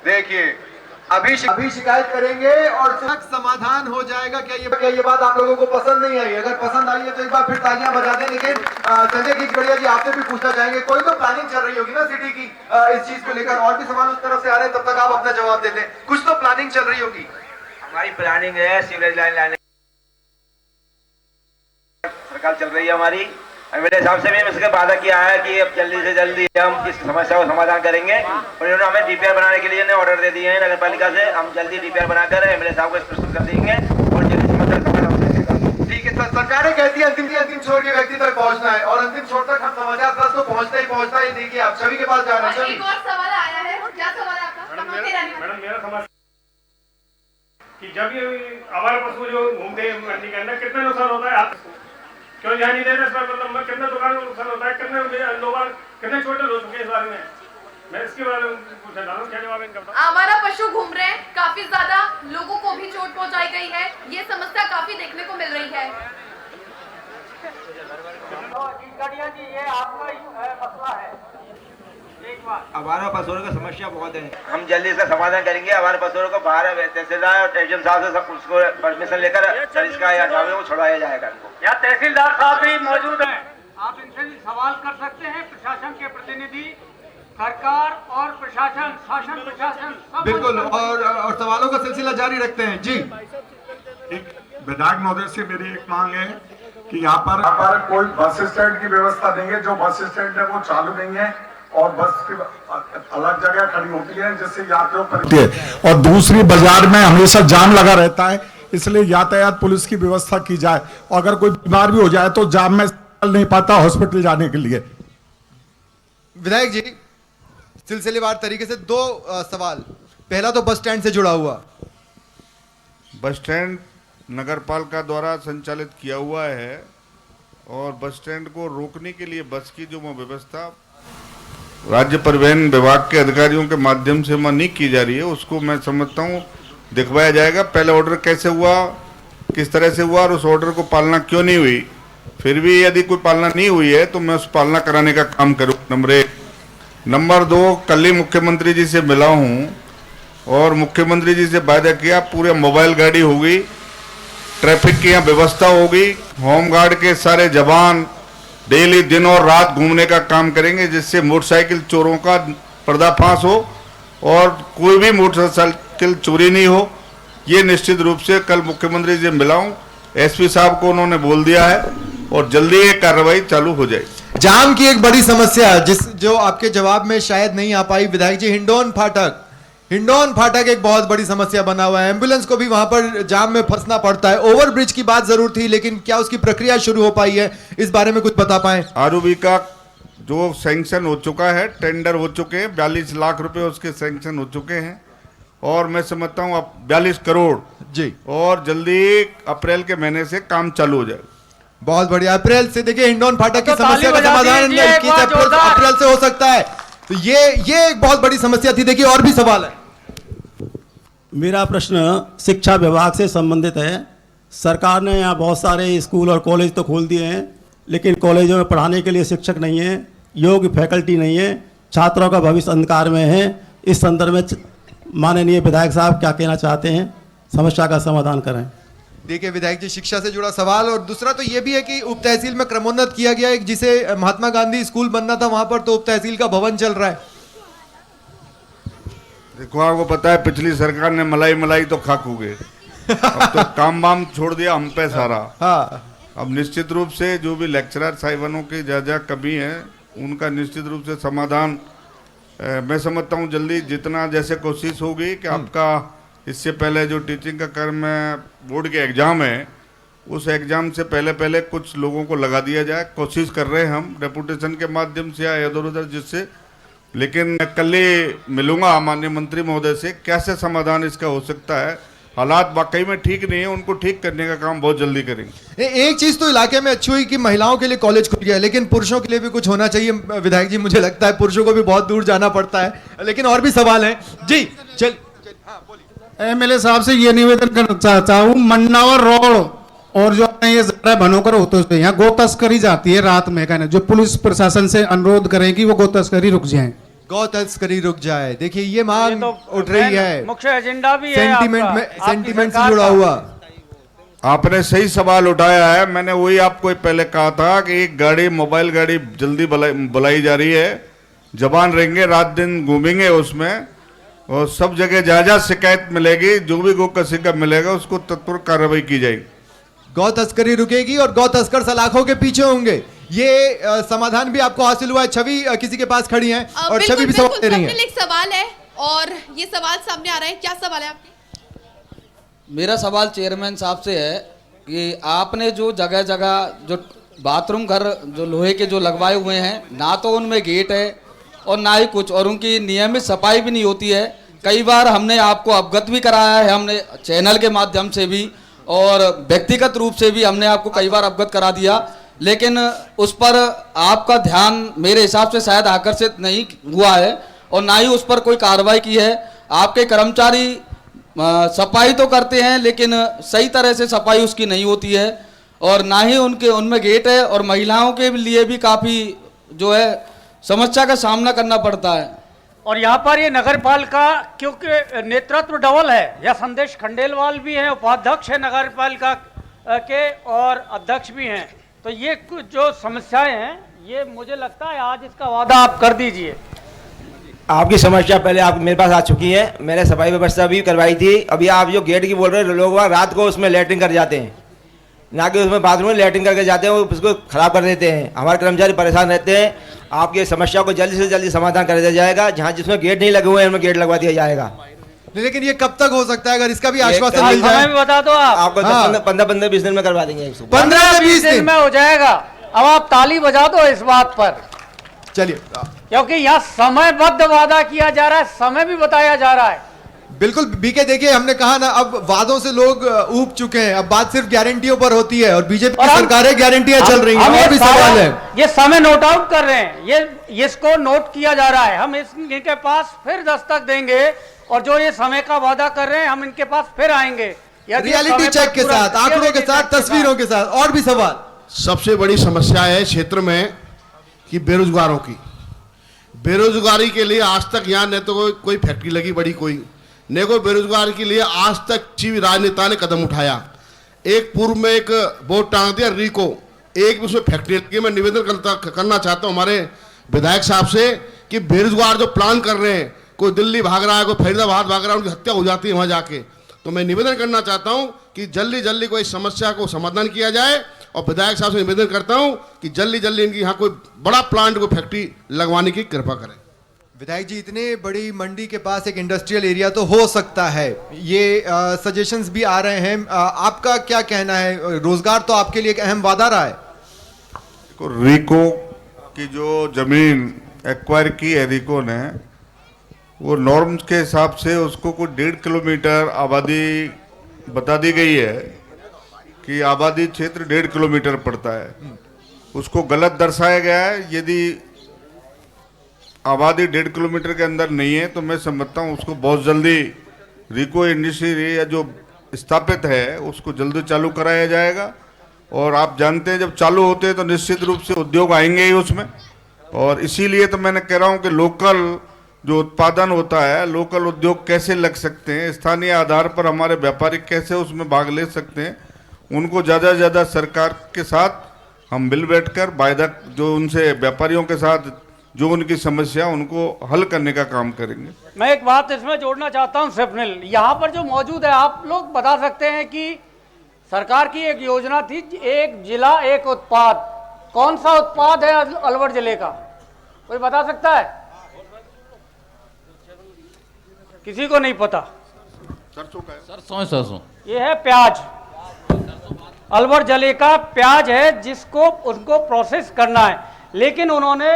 देखिए अभी शिकायत करेंगे और समाधान हो जाएगा। क्या ये बात आप लोगों को पसंद नहीं आई? अगर पसंद आई है तो एक बार फिर तालियां बजा दें। लेकिन संजय खिचड़िया जी आपसे भी पूछना चाहेंगे, कोई तो प्लानिंग चल रही होगी ना सिटी की इस चीज को लेकर? और भी सवाल उस तरफ से आ रहे हैं, तब तक आप अपना जवाब देते हैं। कुछ तो प्लानिंग चल रही होगी। हमारी प्लानिंग है सीवरेज लाइन लाने सरकार चल रही है हमारी। मेरे हिसाब से भी इसके वादा किया है कि अब जल्दी से जल्दी हम इस समस्या को समाधान करेंगे और इन्होंने हमें डीपीआर बनाने के लिए ऑर्डर दे दिए हैं नगर पालिका से। हम जल्दी डीपीआर बनाकर एमएलए साहब को प्रस्तुत कर देंगे और जल्दी समस्या का समाधान हो जाएगा। ठीक है सर, सरकारें कहती है अंतिम छोर के व्यक्ति तक पहुंचना है और अंतिम छोर तक हम समाचार प्लस तो पहुंचता ही। देखिए आप छवि के पास जा रहे हैं। एक और सवाल आया है, क्या सवाल है आपका? मैडम मेरा समझ कि जब ये आवारा पशु जो घूमते हैं मंडी के अंदर कितना नुकसान होता है, आप क्यों ध्यान नहीं दे रहे इस पर? मतलब कितने दुकान को नुकसान होता है, कितने लोग कितने छोटे हो चुके हैं इस बारे में? मैं इसके बारे में पूछना चाह रहा हूँ, क्या जवाब इनका बताओ? आवारा पशु घूम रहे हैं, काफी ज्यादा लोगों को भी चोट पहुंचाई गई है। ये समस्या काफी देखने को मिल रही है। ये आपका मसला है। आवारा पशुओं की समस्या बहुत है, हम जल्दी इसका समाधान करेंगे। आवारा पशुओं को बाहर तहसीलदार और एसडीएम साहब से सब उसको परमिशन लेकर इसका को छुड़वाया जाएगा। यहाँ तहसीलदार साहब भी मौजूद हैं, आप इनसे भी सवाल कर सकते हैं। प्रशासन के प्रतिनिधि, सरकार और प्रशासन, शासन प्रशासन सब बिल्कुल, और सवालों का सिलसिला जारी रखते हैं। जी विधायक महोदय से मेरी एक मांग है कि यहाँ पर कोई बस स्टैंड की व्यवस्था देंगे। जो बस स्टैंड है वो चालू नहीं है और बस अलग जगह खड़ी होती है जिससे यात्रियों पर, और दूसरी बाजार में हमेशा जाम लगा रहता है, इसलिए यातायात पुलिस की व्यवस्था की जाए। अगर कोई बीमार भी हो जाए तो जाम में चल नहीं पाता हॉस्पिटल जाने के लिए। विधायक जी सिलसिलेवार तरीके से दो सवाल। पहला तो बस स्टैंड से जुड़ा हुआ। बस स्टैंड नगर पालिका द्वारा संचालित किया हुआ है और बस स्टैंड को रोकने के लिए बस की जो व्यवस्था राज्य परिवहन विभाग के अधिकारियों के माध्यम से नहीं की जा रही है, उसको मैं समझता हूँ दिखवाया जाएगा। पहले ऑर्डर कैसे हुआ, किस तरह से हुआ और उस ऑर्डर को पालना क्यों नहीं हुई। फिर भी यदि कोई पालना नहीं हुई है तो मैं उस पालना कराने का काम करूँ, नंबर 1। नंबर 2, कल ही मुख्यमंत्री जी से मिला हूँ और मुख्यमंत्री जी से वायदा किया पूरे मोबाइल गाड़ी होगी, ट्रैफिक की यहाँ व्यवस्था होगी, होमगार्ड के सारे जवान डेली दिन और रात घूमने का काम करेंगे जिससे मोटरसाइकिल चोरों का पर्दाफाश हो और कोई भी मोटरसाइकिल चोरी नहीं हो। ये निश्चित रूप से कल मुख्यमंत्री जी मिला हूँ, एसपी साहब को उन्होंने बोल दिया है और जल्दी ये कार्रवाई चालू हो जाएगी। जाम की एक बड़ी समस्या जो आपके जवाब में शायद नहीं आ पाई विधायक जी, हिंडौन फाटक एक बहुत बड़ी समस्या बना हुआ है। एम्बुलेंस को भी वहां पर जाम में फंसना पड़ता है। ओवरब्रिज की बात जरूर थी लेकिन क्या उसकी प्रक्रिया शुरू हो पाई है, इस बारे में कुछ बता पाएं? आरओबी का जो सैंक्शन हो चुका है, टेंडर हो चुके हैं, 42 लाख रुपए उसके सैंक्शन हो चुके हैं और मैं समझता हूँ अब 42 करोड़ जी, और जल्दी अप्रैल के महीने से काम चालू हो जाएगा। बहुत बढ़िया। अप्रैल से देखिए हिंडौन फाटक की समस्या का समाधान 21 अप्रैल से हो सकता है, तो ये एक बहुत बड़ी समस्या थी। देखिए और भी सवाल है। मेरा प्रश्न शिक्षा विभाग से संबंधित है। सरकार ने यहाँ बहुत सारे स्कूल और कॉलेज तो खोल दिए हैं लेकिन कॉलेजों में पढ़ाने के लिए शिक्षक नहीं है, योग्य फैकल्टी नहीं है, छात्रों का भविष्य अंधकार में है। इस संदर्भ में माननीय विधायक साहब क्या कहना चाहते हैं, समस्या का समाधान करें। देखिए विधायक जी, शिक्षा से जुड़ा सवाल और दूसरा तो ये भी है कि उप तहसील में क्रमोन्नत किया गया है, जिसे महात्मा गांधी स्कूल बनना था वहां पर तो उप तहसील का भवन चल रहा है। देखो आपको पता है पिछली सरकार ने मलाई तो खाकू गए, अब तो काम वाम छोड़ दिया हम पे सारा। हाँ। अब निश्चित रूप से जो भी लेक्चरर साहिबानों की जहाँ कमी है उनका निश्चित रूप से समाधान मैं समझता हूँ जल्दी जितना जैसे कोशिश होगी कि आपका इससे पहले जो टीचिंग का कर्म है बोर्ड के एग्जाम है उस एग्जाम से पहले कुछ लोगों को लगा दिया जाए। कोशिश कर रहे हैं हम डेपुटेशन के माध्यम से या इधर उधर जिससे, लेकिन कल ही मिलूंगा माननीय मंत्री महोदय से कैसे समाधान इसका हो सकता है। हालात वाकई में ठीक नहीं है, उनको ठीक करने का काम बहुत जल्दी करेंगे। एक चीज तो इलाके में अच्छी हुई कि महिलाओं के लिए कॉलेज खुल गया, लेकिन पुरुषों के लिए भी कुछ होना चाहिए विधायक जी। मुझे लगता है पुरुषों को भी बहुत दूर जाना पड़ता है, लेकिन और भी सवाल है जी। चल एमएलए साहब से ये निवेदन करना चाहता हूँ, मन्नावर रोड और जो अपने ये जरा बनोकर होते हैं, यहाँ गो तस्करी जाती है रात में, कहना जो पुलिस प्रशासन से अनुरोध करें कि वो गो तस्करी रुक जाए। गौ तस्करी रुक जाए। देखिए ये मांग उठ रही है, मुख्य एजेंडा भी है सेंटीमेंट आपका, में, आपकी सेंटीमेंट से सरकार जुड़ा का। हुआ। आपने सही सवाल उठाया है। मैंने वही आपको पहले कहा था कि एक गाड़ी, मोबाइल गाड़ी जल्दी बुलाई जा रही है। जवान रहेंगे, रात दिन घूमेंगे उसमें, और सब जगह जहाँ जहाँ शिकायत मिलेगी, जो भी गौ कसी का मिलेगा उसको तत्पर कार्रवाई की जाएगी। गौ तस्करी रुकेगी और गौ तस्कर सलाखों के पीछे होंगे। ये समाधान भी आपको हासिल हुआ है। छवि किसी के पास खड़ी हैं और छवि भी सवाल दे रही हैं। एक सवाल है और ये सवाल सामने आ रहा है, क्या सवाल है आपके? मेरा सवाल चेयरमैन साहब से है कि आपने जो जगह जगह जो बाथरूम घर जो लोहे के जो लगवाए हुए हैं, ना तो उनमें गेट है और ना ही कुछ, और उनकी नियमित सफाई भी नहीं होती है। कई बार हमने आपको अवगत भी कराया है, हमने चैनल के माध्यम से भी और व्यक्तिगत रूप से भी हमने आपको कई बार अवगत करा दिया, लेकिन उस पर आपका ध्यान मेरे हिसाब से शायद आकर्षित नहीं हुआ है और ना ही उस पर कोई कार्रवाई की है। आपके कर्मचारी सफाई तो करते हैं लेकिन सही तरह से सफाई उसकी नहीं होती है और ना ही उनमें गेट है और महिलाओं के लिए भी काफ़ी जो है समस्या का सामना करना पड़ता है। और यहाँ पर ये नगर पालिका क्योंकि नेतृत्व डबल है, या संदेश खंडेलवाल भी हैं, उपाध्यक्ष है नगर पालिका के और अध्यक्ष भी हैं, तो ये कुछ जो समस्याएं हैं ये मुझे लगता है आज इसका वादा आप कर दीजिए। आपकी समस्या पहले आप मेरे पास आ चुकी है, मैंने सफाई व्यवस्था भी करवाई थी। अभी आप जो गेट की बोल रहे हैं, लोग वहाँ रात को उसमें लैट्रिन कर जाते हैं, ना कि उसमें बाथरूम में लैट्रिन करके जाते हैं, वो उसको खराब कर देते हैं। हमारे कर्मचारी परेशान रहते हैं। आपकी समस्या को जल्दी से जल्दी समाधान कर दिया जाएगा। जहाँ जिसमें गेट नहीं लगे हुए हैं उनमें गेट लगवा दिया जाएगा। लेकिन ये कब तक हो सकता है? अगर इसका भी आश्वासन मिल जाए। हमें बता दो आपको 15-20 दिन में करवा देंगे। 15-20 दिन में हो जाएगा। अब आप ताली बजा दो इस बात पर। चलिए, क्योंकि यहाँ समयबद्ध वादा किया जा रहा है, समय भी बताया जा रहा है। बिल्कुल बीके, देखिए हमने कहा ना, अब वादों से लोग ऊब चुके हैं, अब बात सिर्फ गारंटियों पर होती है और बीजेपी की सरकारें गारंटियां चल रही हैं। और भी सवाल है, ये समय नोट आउट कर रहे हैं, ये इसको नोट किया जा रहा है। हम इनके पास फिर दस्तक देंगे और जो ये समय का वादा कर रहे हैं हम इनके पास फिर आएंगे रियलिटी चेक के साथ, आंकड़ों के साथ, तस्वीरों के साथ। और भी सवाल। सबसे बड़ी समस्या है क्षेत्र में कि बेरोजगारों की, बेरोजगारी के लिए आज तक यहाँ न तो कोई फैक्ट्री लगी बड़ी, कोई ने कोई बेरोजगार के लिए आज तक किसी भी राजनेता ने कदम उठाया। एक पूर्व में एक बोर्ड टांग दिया रीको, एक भी उसमें फैक्ट्री लगी। मैं निवेदन करना चाहता हूँ हमारे विधायक साहब से कि बेरोजगार जो प्लान कर रहे हैं, कोई दिल्ली भाग रहा है, कोई फरीदाबाद भाग रहा है, उनकी हत्या हो जाती है वहाँ जाके। तो मैं निवेदन करना चाहता हूँ कि जल्दी जल्दी कोई समस्या को समाधान किया जाए और विधायक साहब से निवेदन करता हूँ कि जल्दी जल्दी इनकी यहाँ कोई बड़ा प्लांट, कोई फैक्ट्री लगवाने की कृपा करें। विधायक जी, इतने बड़ी मंडी के पास एक इंडस्ट्रियल एरिया तो हो सकता है, ये सजेशंस भी आ रहे हैं, आपका क्या कहना है? रोजगार तो आपके लिए एक अहम वादा रहा है। रीको की जो जमीन एक्वायर की है रीको ने, वो नॉर्म्स के हिसाब से उसको कुछ 1.5 किलोमीटर आबादी बता दी गई है कि आबादी क्षेत्र 1.5 किलोमीटर पड़ता है। उसको गलत दर्शाया गया है। यदि आबादी 1.5 किलोमीटर के अंदर नहीं है तो मैं समझता हूँ उसको बहुत जल्दी रीको इंडस्ट्री या जो स्थापित है उसको जल्दी चालू कराया जाएगा। और आप जानते हैं जब चालू होते हैं तो निश्चित रूप से उद्योग आएंगे ही उसमें, और इसीलिए तो मैंने कह रहा हूँ कि लोकल जो उत्पादन होता है, लोकल उद्योग कैसे लग सकते हैं, स्थानीय आधार पर हमारे व्यापारी कैसे उसमें भाग ले सकते हैं, उनको ज़्यादा से ज़्यादा सरकार के साथ हम मिल बैठकर वायदा जो उनसे व्यापारियों के साथ जो उनकी समस्या उनको हल करने का काम करेंगे। मैं एक बात इसमें जोड़ना चाहता हूं स्वप्निल, यहाँ पर जो मौजूद है आप लोग बता सकते हैं कि सरकार की एक योजना थी, एक जिला एक उत्पाद। कौन सा उत्पाद है अलवर जिले का, कोई बता सकता है? किसी को नहीं पता। सरसों ये है प्याज, अलवर जिले का प्याज है जिसको उनको प्रोसेस करना है। लेकिन उन्होंने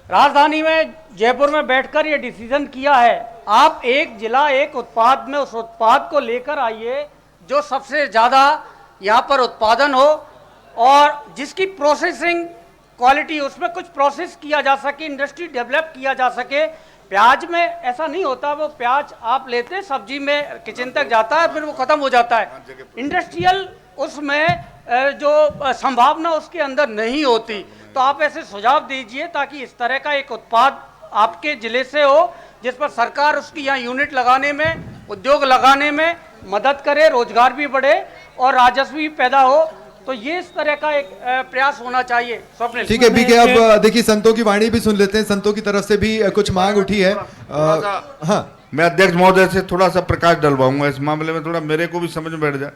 राजधानी में जयपुर में बैठकर ये डिसीजन किया है, आप एक जिला एक उत्पाद में उस उत्पाद को लेकर आइए जो सबसे ज़्यादा यहाँ पर उत्पादन हो और जिसकी प्रोसेसिंग क्वालिटी, उसमें कुछ प्रोसेस किया जा सके, इंडस्ट्री डेवलप किया जा सके। प्याज में ऐसा नहीं होता, वो प्याज आप लेते हैं सब्जी में किचन तक जाता है फिर वो खत्म हो जाता है। इंडस्ट्रियल उसमें जो संभावना उसके अंदर नहीं होती। तो आप ऐसे सुझाव दीजिए ताकि इस तरह का एक उत्पाद आपके जिले से हो जिस पर सरकार उसकी यहाँ यूनिट लगाने में, उद्योग लगाने में मदद करे, रोजगार भी बढ़े और राजस्व भी पैदा हो। तो ये इस तरह का एक प्रयास होना चाहिए। स्वप्निल, ठीक है बीके, अब देखिए संतों की वाणी भी सुन लेते हैं। संतों की तरफ से भी कुछ मांग उठी है। हाँ, मैं अध्यक्ष महोदय से थोड़ा सा प्रकाश डलवाऊंगा इस मामले में, थोड़ा मेरे को भी समझ में बैठ जाए।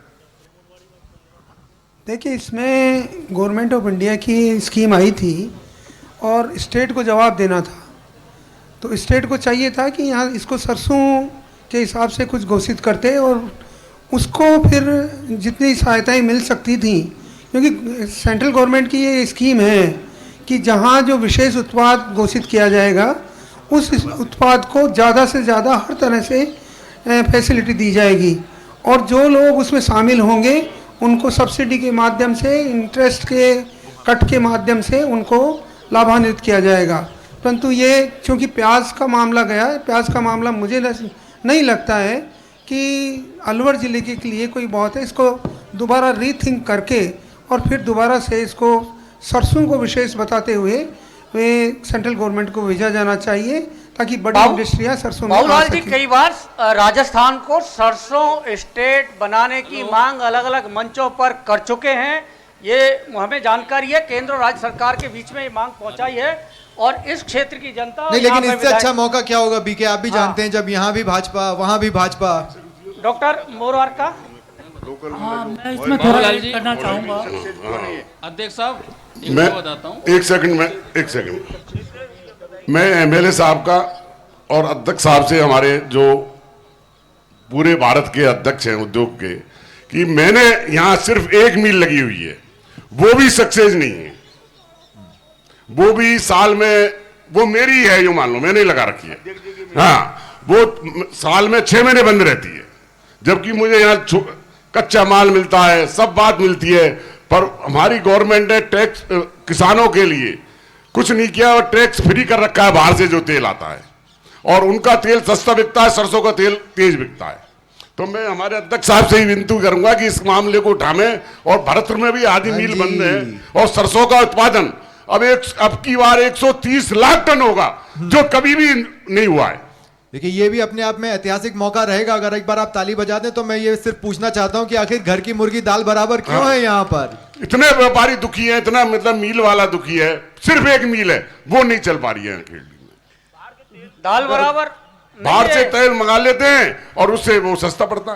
देखिए, इसमें गवर्नमेंट ऑफ इंडिया की स्कीम आई थी और स्टेट को जवाब देना था। तो स्टेट को चाहिए था कि यहाँ इसको सरसों के हिसाब से कुछ घोषित करते और उसको फिर जितनी सहायताएं मिल सकती थी, क्योंकि सेंट्रल गवर्नमेंट की ये स्कीम है कि जहाँ जो विशेष उत्पाद घोषित किया जाएगा उस उत्पाद को ज़्यादा से ज़्यादा हर तरह से फैसिलिटी दी जाएगी और जो लोग उसमें शामिल होंगे उनको सब्सिडी के माध्यम से, इंटरेस्ट के कट के माध्यम से उनको लाभान्वित किया जाएगा। परंतु ये चूँकि प्याज का मामला गया है, प्याज का मामला मुझे नहीं लगता है कि अलवर ज़िले के लिए कोई बहुत है। इसको दोबारा रीथिंक करके और फिर दोबारा से इसको सरसों को विशेष बताते हुए वे सेंट्रल गवर्नमेंट को भेजा जाना चाहिए ताकि बड़ी इंडस्ट्रियां सरसों में आ जी सकें। कई बार राजस्थान को सरसों स्टेट बनाने की मांग अलग अलग मंचों पर कर चुके हैं। ये हमें जानकारी है, केंद्र और राज्य सरकार के बीच में ये मांग पहुंचाई है और इस क्षेत्र की जनता नहीं, लेकिन इससे अच्छा मौका क्या होगा बीके, आप भी जानते हैं जब यहाँ भी भाजपा वहाँ भी भाजपा। डॉक्टर मोरवार का मैं इसमें थोड़ा करना चाहूँगा अध्यक्ष साहब। मैं बताता हूँ, एक सेकंड मैं एमएलए साहब का और अध्यक्ष साहब से, हमारे जो पूरे भारत के अध्यक्ष हैं उद्योग के, कि मैंने यहाँ सिर्फ एक मिल लगी हुई है, वो भी सक्सेस नहीं है। वो भी साल में, वो मेरी है जो मान लो मैंने लगा रखी है, हाँ, वो साल में 6 महीने बंद रहती है, जबकि मुझे यहाँ कच्चा माल मिलता है, सब बात मिलती है। पर हमारी गवर्नमेंट ने टैक्स किसानों के लिए कुछ नहीं किया और टैक्स फ्री कर रखा है बाहर से जो तेल आता है, और उनका तेल सस्ता बिकता है, सरसों का तेल तेज बिकता है। तो मैं हमारे अध्यक्ष साहब से ही विनती करूंगा कि इस मामले को उठाएं और भरतपुर में भी आधी मिल बंद है और सरसों का उत्पादन अब की बार 130 लाख टन होगा, जो कभी भी नहीं हुआ है। देखिए ये भी अपने आप में ऐतिहासिक मौका रहेगा। अगर एक बार आप ताली बजा दें तो मैं ये सिर्फ पूछना चाहता हूं कि आखिर घर की मुर्गी दाल बराबर क्यों है यहाँ पर? इतने व्यापारी दुखी है, इतना मतलब मील वाला दुखी है, सिर्फ एक मील है वो नहीं चल पा रही है। दाल बराबर बाहर से तेल मंगा लेते हैं और उससे वो सस्ता पड़ता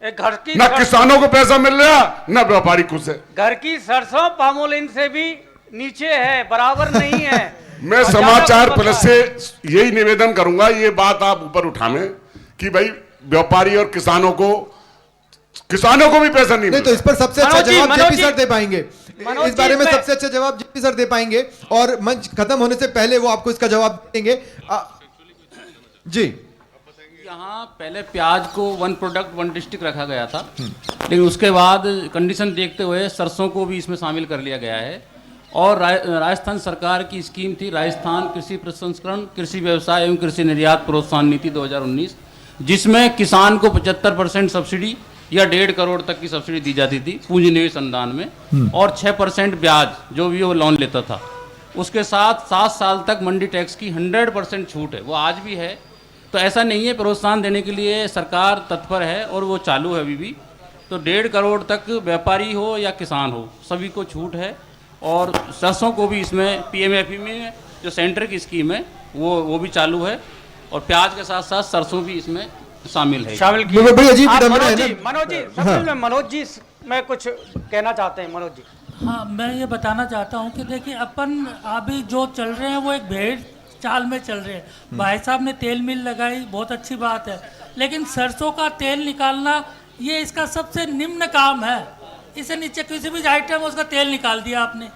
है। घर की ना किसानों को पैसा मिल रहा, ना व्यापारी खुश है। घर की सरसों पामोलिन से भी नीचे है, बराबर नहीं है। मैं समाचार प्लस से यही निवेदन करूंगा, ये बात आप ऊपर उठाएं कि भाई व्यापारी और किसानों को भी पैसा नहीं तो इस पर सबसे अच्छा जवाब जेपी सर दे पाएंगे। इस बारे में सबसे अच्छा जवाब जेपी सर दे पाएंगे और मंच खत्म होने से पहले वो आपको इसका जवाब देंगे। जी, यहाँ पहले प्याज को 1 प्रोडक्ट 1 डिस्ट्रिक्ट रखा गया था, लेकिन उसके बाद कंडीशन देखते हुए सरसों को भी इसमें शामिल कर लिया गया है। और राजस्थान सरकार की स्कीम थी राजस्थान कृषि प्रसंस्करण, कृषि व्यवसाय एवं कृषि निर्यात प्रोत्साहन नीति 2019, जिसमें किसान को 75% सब्सिडी या 1.5 करोड़ तक की सब्सिडी दी जाती थी पूंजी निवेश अनुदान में, और 6% ब्याज जो भी वो लोन लेता था। उसके साथ 7 साल तक मंडी टैक्स की 100% छूट है, वो आज भी है। तो ऐसा नहीं है, प्रोत्साहन देने के लिए सरकार तत्पर है और वो चालू है अभी भी। तो 1.5 करोड़ तक व्यापारी हो या किसान हो सभी को छूट है। और सरसों को भी इसमें पीएमएफई में जो सेंटर की स्कीम है वो भी चालू है, और प्याज के साथ साथ सरसों भी इसमें शामिल है। मनोज जी मैं कुछ कहना चाहते हैं। मनोज जी, हाँ, मैं ये बताना चाहता हूँ कि देखिए अपन अभी जो चल रहे हैं वो एक भेड़ चाल में चल रहे हैं। भाई साहब ने तेल मिल लगाई, बहुत अच्छी बात है, लेकिन सरसों का तेल निकालना ये इसका सबसे निम्न काम है। इसे नीचे किसी भी आइटम उसका तेल निकाल दिया आपने,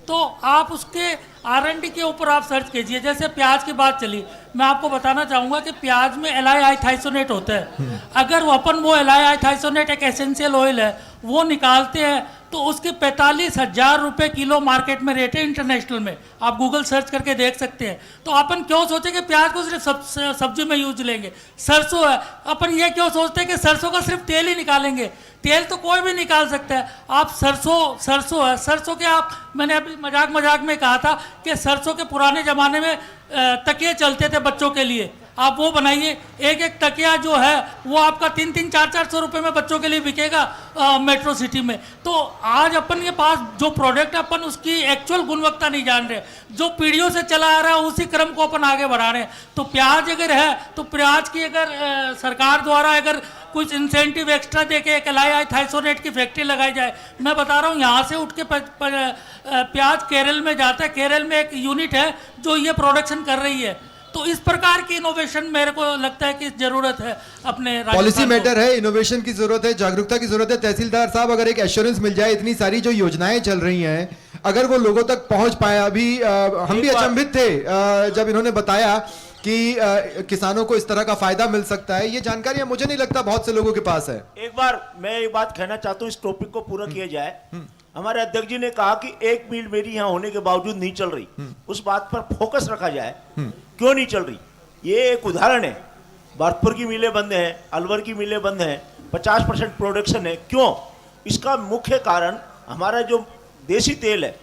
तो आप उसके R&D के ऊपर आप सर्च कीजिए। जैसे प्याज की बात चली, मैं आपको बताना चाहूँगा कि प्याज में LI थाइसोनेट होता है। अगर वो अपन वो LI थाइसोनेट एक एसेंशियल ऑयल है, वो निकालते हैं तो उसके 45,000 रुपये किलो मार्केट में रेट है इंटरनेशनल में, आप गूगल सर्च करके देख सकते हैं। तो अपन क्यों सोचे कि प्याज को सिर्फ सब्जी में यूज लेंगे, सरसों है, अपन ये क्यों सोचते हैं कि सरसों का सिर्फ तेल ही निकालेंगे, तेल तो कोई भी निकाल सकता है। आप सरसों है, सरसों के आप, मैंने अभी मजाक में कहा था कि सरसों के पुराने ज़माने में तकिए चलते थे बच्चों के लिए, आप वो बनाइए, एक तकिया जो है वो आपका 300-400 रुपये में बच्चों के लिए बिकेगा मेट्रो सिटी में। तो आज अपन के पास जो प्रोडक्ट, अपन उसकी एक्चुअल गुणवत्ता नहीं जान रहे, जो पीढ़ियों से चला आ रहा है उसी क्रम को अपन आगे बढ़ा रहे हैं। तो प्याज अगर है तो प्याज की अगर सरकार द्वारा अगर कुछ इंसेंटिव एक्स्ट्रा देके एक थाइसोनेट की फैक्ट्री लगाई जाए, मैं बता रहा हूँ यहाँ से उठ के प्याज केरल में जाता है, केरल में एक यूनिट है जो ये प्रोडक्शन कर रही है। तो इस प्रकार की इनोवेशन मेरे को लगता है कि जरूरत है अपने पॉलिसी मैटर है, इनोवेशन की जरूरत है, जागरूकता की जरूरत है। तहसीलदार साहब, अगर एक एश्योरेंस मिल जाए, इतनी सारी जो योजनाएं चल रही हैं अगर वो लोगों तक पहुंच पाए, अभी हम भी अचंभित थे जब इन्होंने बताया कि किसानों को इस तरह का फायदा मिल सकता है, ये जानकारियां मुझे नहीं लगता बहुत से लोगों के पास है। एक बार मैं एक बात कहना चाहता हूँ, इस टॉपिक को पूरा किया जाए। हमारे अध्यक्ष जी ने कहा कि एक मिल मेरी यहाँ होने के बावजूद नहीं चल रही, उस बात पर फोकस रखा जाए, क्यों नहीं चल रही। ये एक उदाहरण है, भरतपुर की मिलें बंद हैं, अलवर की मिलें बंद हैं, 50% प्रोडक्शन है, क्यों? इसका मुख्य कारण हमारा जो देसी तेल है,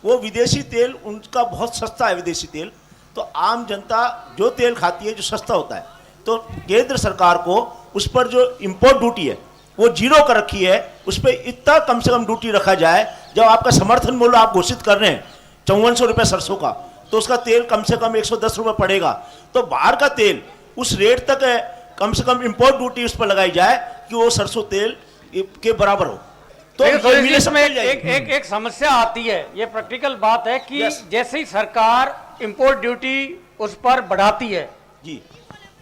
वो विदेशी तेल उनका बहुत सस्ता है विदेशी तेल, तो आम जनता जो तेल खाती है जो सस्ता होता है, तो केंद्र सरकार को उस पर जो इम्पोर्ट ड्यूटी है वो जीरो कर रखी है, उस पर इतना कम से कम ड्यूटी रखा जाए। जब आपका समर्थन मूल्य आप घोषित कर रहे हैं 5400 रुपये सरसों का, तो उसका तेल कम से कम 110 रुपये पड़ेगा, तो बाहर का तेल उस रेट तक है, कम से कम इम्पोर्ट ड्यूटी उस पर लगाई जाए कि वो सरसों तेल के बराबर हो। तो इसमें एक समस्या आती है, ये प्रैक्टिकल बात है कि जैसे ही सरकार इंपोर्ट ड्यूटी उस पर बढ़ाती है जी,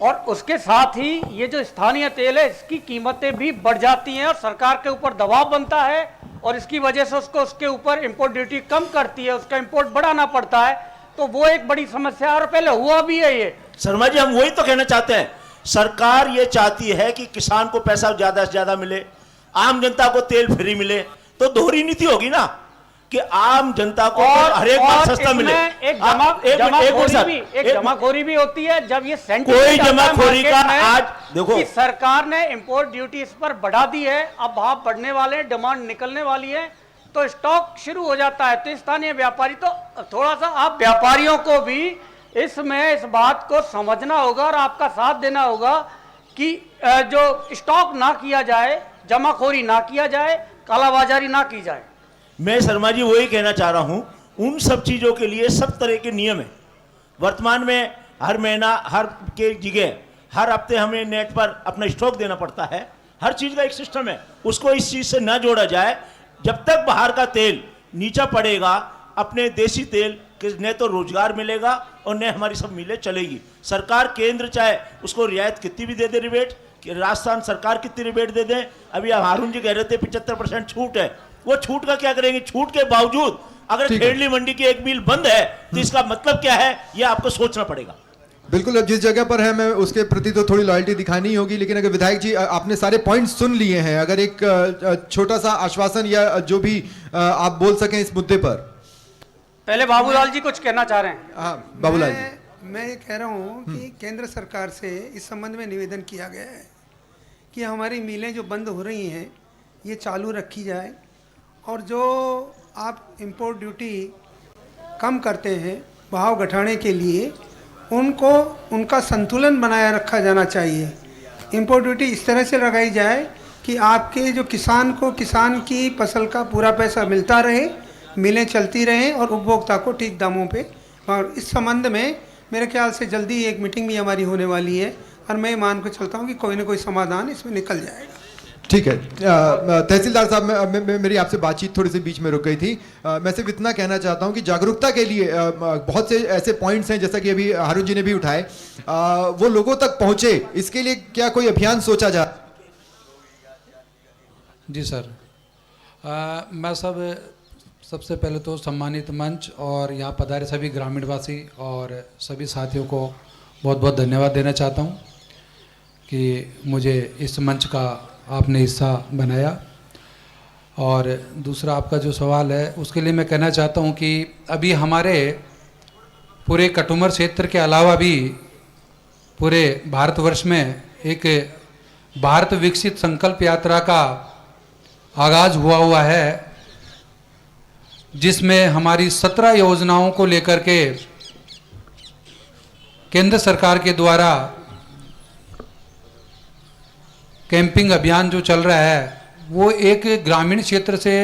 और उसके साथ ही ये जो स्थानीय तेल है इसकी कीमतें भी बढ़ जाती हैं और सरकार के ऊपर दबाव बनता है, और इसकी वजह से उसको उसके ऊपर इंपोर्ट ड्यूटी कम करती है, उसका इंपोर्ट बढ़ाना पड़ता है, तो वो एक बड़ी समस्या और पहले हुआ भी है ये। शर्मा जी, हम वही तो कहना चाहते हैं, सरकार ये चाहती है कि किसान को पैसा ज्यादा से ज्यादा मिले, आम जनता को तेल फ्री मिले, तो दोहरी नीति होगी ना कि आम जनता को हर एक बार सस्ता मिले। एक जमाखोरी भी होती है जब ये कोई जमाखोरी का आज देखो कि सरकार ने इंपोर्ट ड्यूटी इस पर बढ़ा दी है, अब भाव बढ़ने वाले, डिमांड निकलने वाली है, तो स्टॉक शुरू हो जाता है। तो स्थानीय व्यापारी, तो थोड़ा सा आप व्यापारियों को भी इसमें इस बात को समझना होगा और आपका साथ देना होगा कि जो स्टॉक ना किया जाए, जमाखोरी ना किया जाए, कालाबाजारी ना की जाए। मैं शर्मा जी वही कहना चाह रहा हूं, उन सब चीजों के लिए सब तरह के नियम है। वर्तमान में हर महीना हर के जगह हर हफ्ते हमें नेट पर अपना स्टॉक देना पड़ता है, हर चीज का एक सिस्टम है, उसको इस चीज से न जोड़ा जाए। जब तक बाहर का तेल नीचा पड़ेगा, अपने देसी तेल न तो रोजगार मिलेगा और न हमारी सब मिलें चलेगी। सरकार केंद्र चाहे उसको रियायत कितनी भी दे दे, रिबेट कि राजस्थान सरकार कितनी रिबेट दे दे, अभी हारून जी कह रहे थे 75% छूट है, वो छूट का क्या करेंगे? छूट के बावजूद अगर खेड़ली मंडी की एक मिल बंद है तो इसका मतलब क्या है, ये आपको सोचना पड़ेगा। बिल्कुल, अब जिस जगह पर है मैं उसके प्रति तो थोड़ी लॉयल्टी दिखानी ही होगी, लेकिन अगर विधायक जी आपने सारे पॉइंट सुन लिए हैं, अगर एक छोटा सा आश्वासन या जो भी आप बोल सकें इस मुद्दे पर। पहले बाबूलाल जी कुछ कहना चाह रहे हैं। हाँ बाबूलाल जी। मैं ये कह रहा हूँ कि केंद्र सरकार से इस संबंध में निवेदन किया गया है कि हमारी मिलें जो बंद हो रही हैं ये चालू रखी जाए, और जो आप इंपोर्ट ड्यूटी कम करते हैं भाव घटाने के लिए, उनको उनका संतुलन बनाए रखा जाना चाहिए। इंपोर्ट ड्यूटी इस तरह से लगाई जाए कि आपके जो किसान को किसान की फसल का पूरा पैसा मिलता रहे, मिलें चलती रहें और उपभोक्ता को ठीक दामों पे। और इस संबंध में मेरे ख्याल से जल्दी एक मीटिंग भी हमारी होने वाली है, और मैं मान के चलता हूँ कि कोई ना कोई समाधान इसमें निकल जाएगा। ठीक है। तहसीलदार साहब, मेरी आपसे बातचीत थोड़ी सी बीच में रुक गई थी। मैं सिर्फ इतना कहना चाहता हूं कि जागरूकता के लिए बहुत से ऐसे पॉइंट्स हैं, जैसा कि अभी हारून जी ने भी उठाए, वो लोगों तक पहुंचे, इसके लिए क्या कोई अभियान सोचा जा? जी सर, मैं सबसे पहले तो सम्मानित मंच और यहाँ पधारे सभी ग्रामीणवासी और सभी साथियों को बहुत बहुत धन्यवाद देना चाहता हूँ कि मुझे इस मंच का आपने हिस्सा बनाया। और दूसरा आपका जो सवाल है उसके लिए मैं कहना चाहता हूँ कि अभी हमारे पूरे कटुमर क्षेत्र के अलावा भी पूरे भारतवर्ष में एक भारत विकसित संकल्प यात्रा का आगाज हुआ है, जिसमें हमारी 17 योजनाओं को लेकर के केंद्र सरकार के द्वारा कैंपिंग अभियान जो चल रहा है वो एक ग्रामीण क्षेत्र से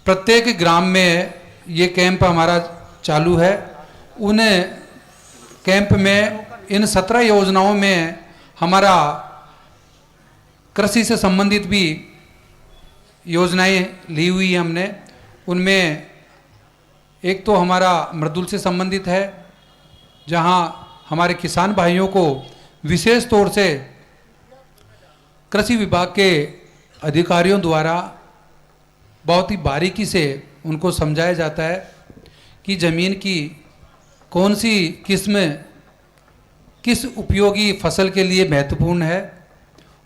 प्रत्येक ग्राम में ये कैंप हमारा चालू है। उन कैंप में इन 17 योजनाओं में हमारा कृषि से संबंधित भी योजनाएं ली हुई है हमने। उनमें एक तो हमारा मृदुल से संबंधित है, जहां हमारे किसान भाइयों को विशेष तौर से कृषि विभाग के अधिकारियों द्वारा बहुत ही बारीकी से उनको समझाया जाता है कि ज़मीन की कौन सी किस्म किस उपयोगी फसल के लिए महत्वपूर्ण है।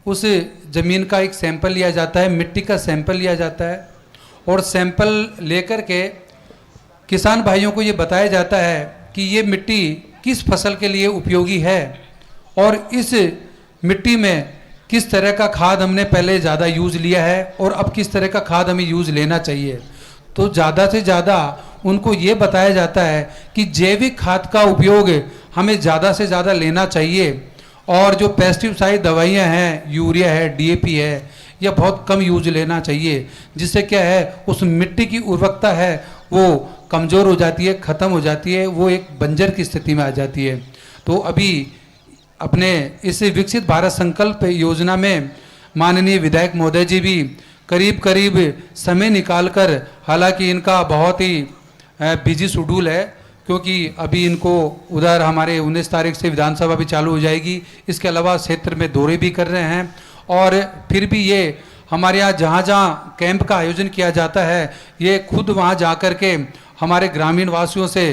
उस ज़मीन का एक सैंपल लिया जाता है, मिट्टी का सैंपल लिया जाता है और सैंपल लेकर के किसान भाइयों को ये बताया जाता है कि ये मिट्टी किस फसल के लिए उपयोगी है और इस मिट्टी में किस तरह का खाद हमने पहले ज़्यादा यूज़ लिया है और अब किस तरह का खाद हमें यूज़ लेना चाहिए। तो ज़्यादा से ज़्यादा उनको ये बताया जाता है कि जैविक खाद का उपयोग हमें ज़्यादा से ज़्यादा लेना चाहिए और जो पेस्टिसाइड दवाइयाँ हैं, यूरिया है, डीएपी है, यह बहुत कम यूज लेना चाहिए, जिससे क्या है उस मिट्टी की उर्वरकता है वो कमज़ोर हो जाती है, ख़त्म हो जाती है, वो एक बंजर की स्थिति में आ जाती है। तो अभी अपने इस विकसित भारत संकल्प योजना में माननीय विधायक महोदय जी भी करीब करीब समय निकालकर, हालांकि इनका बहुत ही बिजी शेड्यूल है क्योंकि अभी इनको उधर हमारे 19 तारीख से विधानसभा भी चालू हो जाएगी, इसके अलावा क्षेत्र में दौरे भी कर रहे हैं और फिर भी ये हमारे यहाँ जहाँ जहाँ कैंप का आयोजन किया जाता है ये खुद वहाँ जा कर के हमारे ग्रामीण वासियों से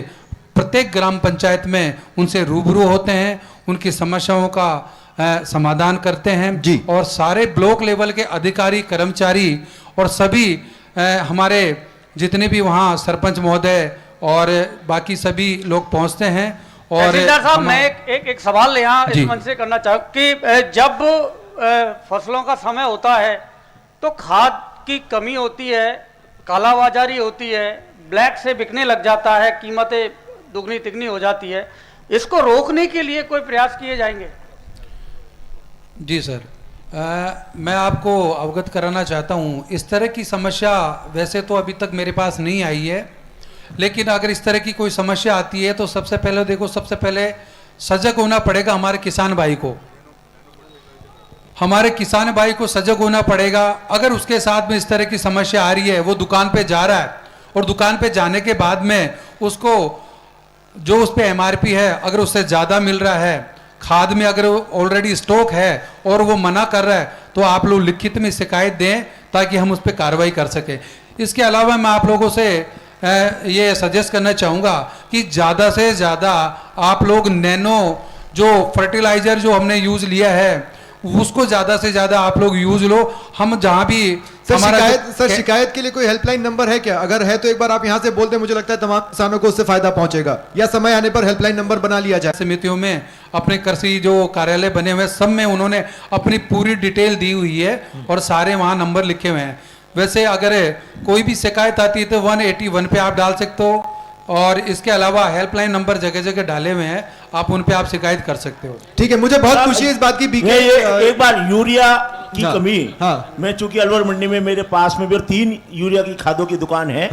प्रत्येक ग्राम पंचायत में उनसे रूबरू होते हैं, उनकी समस्याओं का समाधान करते हैं जी। और सारे ब्लॉक लेवल के अधिकारी, कर्मचारी और सभी हमारे जितने भी वहाँ सरपंच महोदय और बाकी सभी लोग पहुँचते हैं। और तहसीलदार साहब मैं एक सवाल यहाँ इस मंच से करना चाहूँ कि जब फसलों का समय होता है तो खाद की कमी होती है, कालाबाजारी होती है, ब्लैक से बिकने लग जाता है, कीमतें दुगनी तिगनी हो जाती है, इसको रोकने के लिए कोई प्रयास किए जाएंगे? जी सर, मैं आपको अवगत कराना चाहता हूँ, इस तरह की समस्या वैसे तो अभी तक मेरे पास नहीं आई है, लेकिन अगर इस तरह की कोई समस्या आती है तो सबसे पहले देखो, सबसे पहले सजग होना पड़ेगा हमारे किसान भाई को, हमारे किसान भाई को सजग होना पड़ेगा। अगर उसके साथ में इस तरह की समस्या आ रही है, वो दुकान पे जा रहा है और दुकान पे जाने के बाद में उसको जो उस पे एमआरपी है अगर उससे ज़्यादा मिल रहा है, खाद में अगर ऑलरेडी स्टॉक है और वो मना कर रहा है तो आप लोग लिखित में शिकायत दें ताकि हम उस पर कार्रवाई कर सकें। इसके अलावा मैं आप लोगों से ये सजेस्ट करना चाहूँगा कि ज़्यादा से ज़्यादा आप लोग नैनो जो फर्टिलाइज़र जो हमने यूज़ लिया है उसको ज़्यादा से ज़्यादा आप लोग यूज़ लो। हम जहाँ भी शिकायत के लिए कोई हेल्पलाइन नंबर है क्या? अगर है तो एक बार आप यहाँ से बोल दें, मुझे लगता है तमाम किसानों को उससे फायदा पहुंचेगा, या समय आने पर हेल्पलाइन नंबर बना लिया जाए। समितियों में अपने कृषि जो कार्यालय बने हुए सब में उन्होंने अपनी पूरी डिटेल दी हुई है और सारे वहाँ नंबर लिखे हुए हैं। वैसे अगर कोई भी शिकायत आती है तो 181 पे आप डाल सकते हो और इसके अलावा हेल्पलाइन नंबर जगह जगह डाले हुए हैं, आप उन पे आप शिकायत कर सकते हो। ठीक है, मुझे बहुत खुशी है इस बात की। एक बार यूरिया की कमी, मैं चूंकि अलवर मंडी में मेरे पास में भी 3 यूरिया की खादों की दुकान है,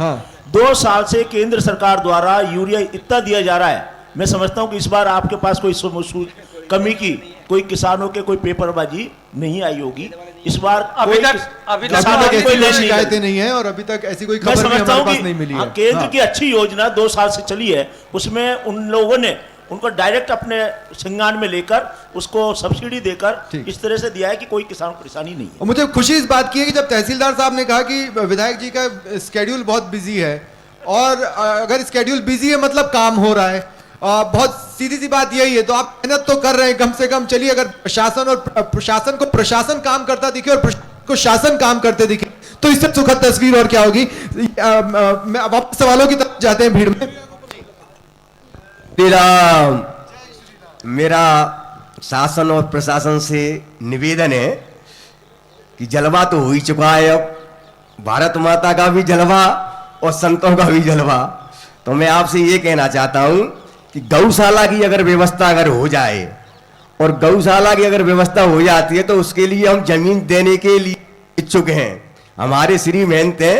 2 साल से केंद्र सरकार द्वारा यूरिया इतना दिया जा रहा है, मैं समझता हूं कि इस बार आपके पास कोई कमी की, कोई किसानों के कोई पेपरबाजी नहीं आई होगी इस बार। अभी तक कोई शिकायतें नहीं है और अभी तक ऐसी कोई खबर भी हमारे पास नहीं मिली है। केंद्र की अच्छी योजना 2 साल से चली है, उसमें उन लोगों ने उनको डायरेक्ट अपने संज्ञान में लेकर उसको सब्सिडी देकर इस तरह से दिया है कि कोई किसान को परेशानी नहीं है। और मुझे खुशी इस बात की है कि जब तहसीलदार साहब ने कहा कि विधायक जी का स्केड्यूल बहुत बिजी है, और अगर स्केड्यूल बिजी है मतलब काम हो रहा है, बहुत सीधी सी बात यही है, तो आप मेहनत तो कर रहे हैं कम से कम। चलिए, अगर प्रशासन को प्रशासन काम करता दिखे और को शासन काम करते दिखे तो इससे सुखद तस्वीर और क्या होगी। मैं वापस सवालों की तरफ जाते हैं भीड़ में। मेरा शासन और प्रशासन से निवेदन है कि जलवा तो हो ही चुका है, अब भारत माता का भी जलवा और संतों का भी जलवा। तो मैं आपसे ये कहना चाहता हूं कि गौशाला की अगर व्यवस्था अगर हो जाए, और गौशाला की अगर व्यवस्था हो जाती है तो उसके लिए हम जमीन देने के लिए इच्छुक हैं। हमारे श्री महंत है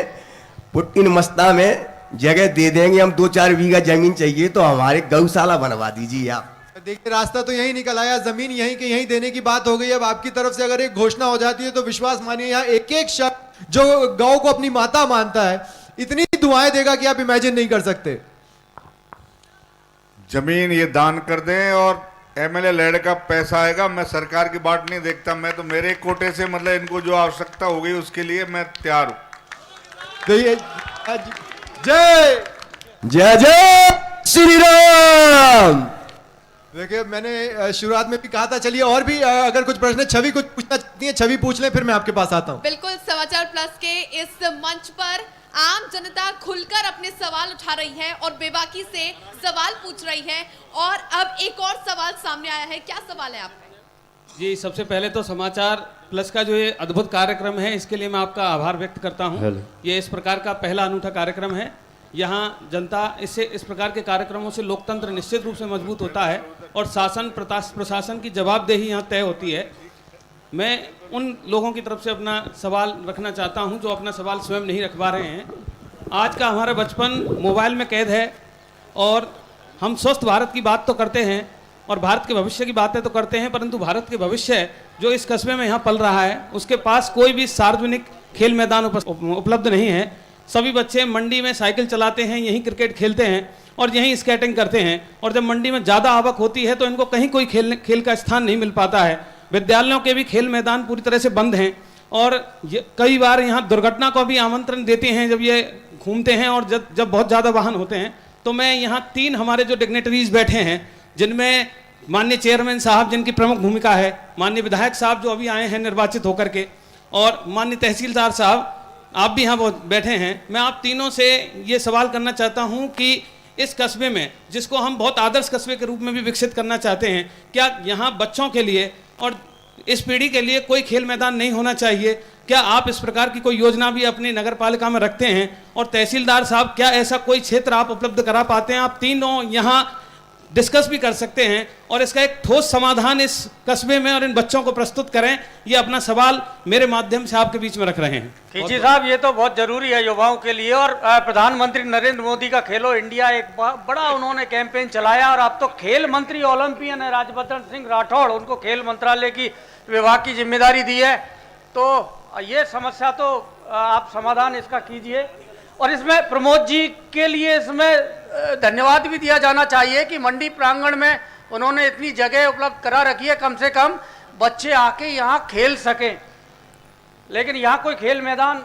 पुट्टिन मस्ता में जगह दे देंगे, हम 2-4 बीघा जमीन चाहिए तो हमारे गौशाला बनवा दीजिए आप। देखिए रास्ता तो यही निकल आया, जमीन यहीं के यहीं देने की बात हो गई। अब आपकी तरफ से अगर एक घोषणा हो जाती है तो विश्वास मानिए यहाँ एक एक शख्स जो गौ को अपनी माता मानता है इतनी दुआएं देगा कि आप इमेजिन नहीं कर सकते। जमीन ये दान कर दें और एमएलए लैड का पैसा आएगा, मैं सरकार की बात नहीं देखता, मैं तो मेरे कोटे से मतलब इनको जो आवश्यकता होगी उसके लिए मैं तैयार हूं। तो ये जय जय जय श्री राम। देखिए मैंने शुरुआत में भी कहा था, चलिए और भी अगर कुछ प्रश्न छवि कुछ पूछना चाहती है, छवि पूछ ले फिर मैं आपके पास आता हूं। बिल्कुल, समाचार प्लस के इस मंच पर आम जनता खुलकर अपने सवाल उठा रही है और बेबाकी से सवाल पूछ रही है। और अब एक और सवाल सामने आया है, क्या सवाल है आपका? जी, सबसे पहले तो समाचार प्लस का जो ये अद्भुत कार्यक्रम है इसके लिए मैं आपका आभार व्यक्त करता हूँ। ये इस प्रकार का पहला अनूठा कार्यक्रम है। यहाँ जनता इससे इस प्रकार के कार्यक्रमों से लोकतंत्र निश्चित रूप से मजबूत होता है और शासन प्रशासन की जवाबदेही यहाँ तय होती है। मैं उन लोगों की तरफ से अपना सवाल रखना चाहता हूं जो अपना सवाल स्वयं नहीं रखवा रहे हैं। आज का हमारा बचपन मोबाइल में कैद है और हम स्वस्थ भारत की बात तो करते हैं और भारत के भविष्य की बातें तो करते हैं, परंतु भारत के भविष्य जो इस कस्बे में यहाँ पल रहा है उसके पास कोई भी सार्वजनिक खेल मैदान उपलब्ध नहीं है। सभी बच्चे मंडी में साइकिल चलाते हैं, यहीं क्रिकेट खेलते हैं और यहीं स्केटिंग करते हैं, और जब मंडी में ज़्यादा आवक होती है तो इनको कहीं कोई खेल का स्थान नहीं मिल पाता है। विद्यालयों के भी खेल मैदान पूरी तरह से बंद हैं और कई बार यहाँ दुर्घटना को भी आमंत्रण देते हैं जब ये घूमते हैं और जब बहुत ज़्यादा वाहन होते हैं। तो मैं यहाँ 3 हमारे जो डिग्नेटरीज बैठे हैं जिनमें माननीय चेयरमैन साहब जिनकी प्रमुख भूमिका है, माननीय विधायक साहब जो अभी आए हैं निर्वाचित होकर के, और माननीय तहसीलदार साहब आप भी यहाँ बैठे हैं, मैं आप तीनों से ये सवाल करना चाहता हूँ कि इस कस्बे में जिसको हम बहुत आदर्श कस्बे के रूप में भी विकसित करना चाहते हैं, क्या यहाँ बच्चों के लिए और इस पीढ़ी के लिए कोई खेल मैदान नहीं होना चाहिए? क्या आप इस प्रकार की कोई योजना भी अपनी नगर पालिका में रखते हैं? और तहसीलदार साहब क्या ऐसा कोई क्षेत्र आप उपलब्ध करा पाते हैं? आप तीनों यहाँ डिस्कस भी कर सकते हैं और इसका एक ठोस समाधान इस कस्बे में और इन बच्चों को प्रस्तुत करें। ये अपना सवाल मेरे माध्यम से आपके बीच में रख रहे हैं। खींची साहब, ये तो बहुत जरूरी है युवाओं के लिए, और प्रधानमंत्री नरेंद्र मोदी का खेलो इंडिया एक बड़ा उन्होंने कैंपेन चलाया, और अब तो खेल मंत्री ओलंपियन है राज्यवर्धन सिंह राठौड़, उनको खेल मंत्रालय की विभाग की जिम्मेदारी दी है। तो ये समस्या तो आप समाधान इसका कीजिए। और इसमें प्रमोद जी के लिए इसमें धन्यवाद भी दिया जाना चाहिए कि मंडी प्रांगण में उन्होंने इतनी जगह उपलब्ध करा रखी है, कम से कम बच्चे आके यहाँ खेल सकें। लेकिन यहाँ कोई खेल मैदान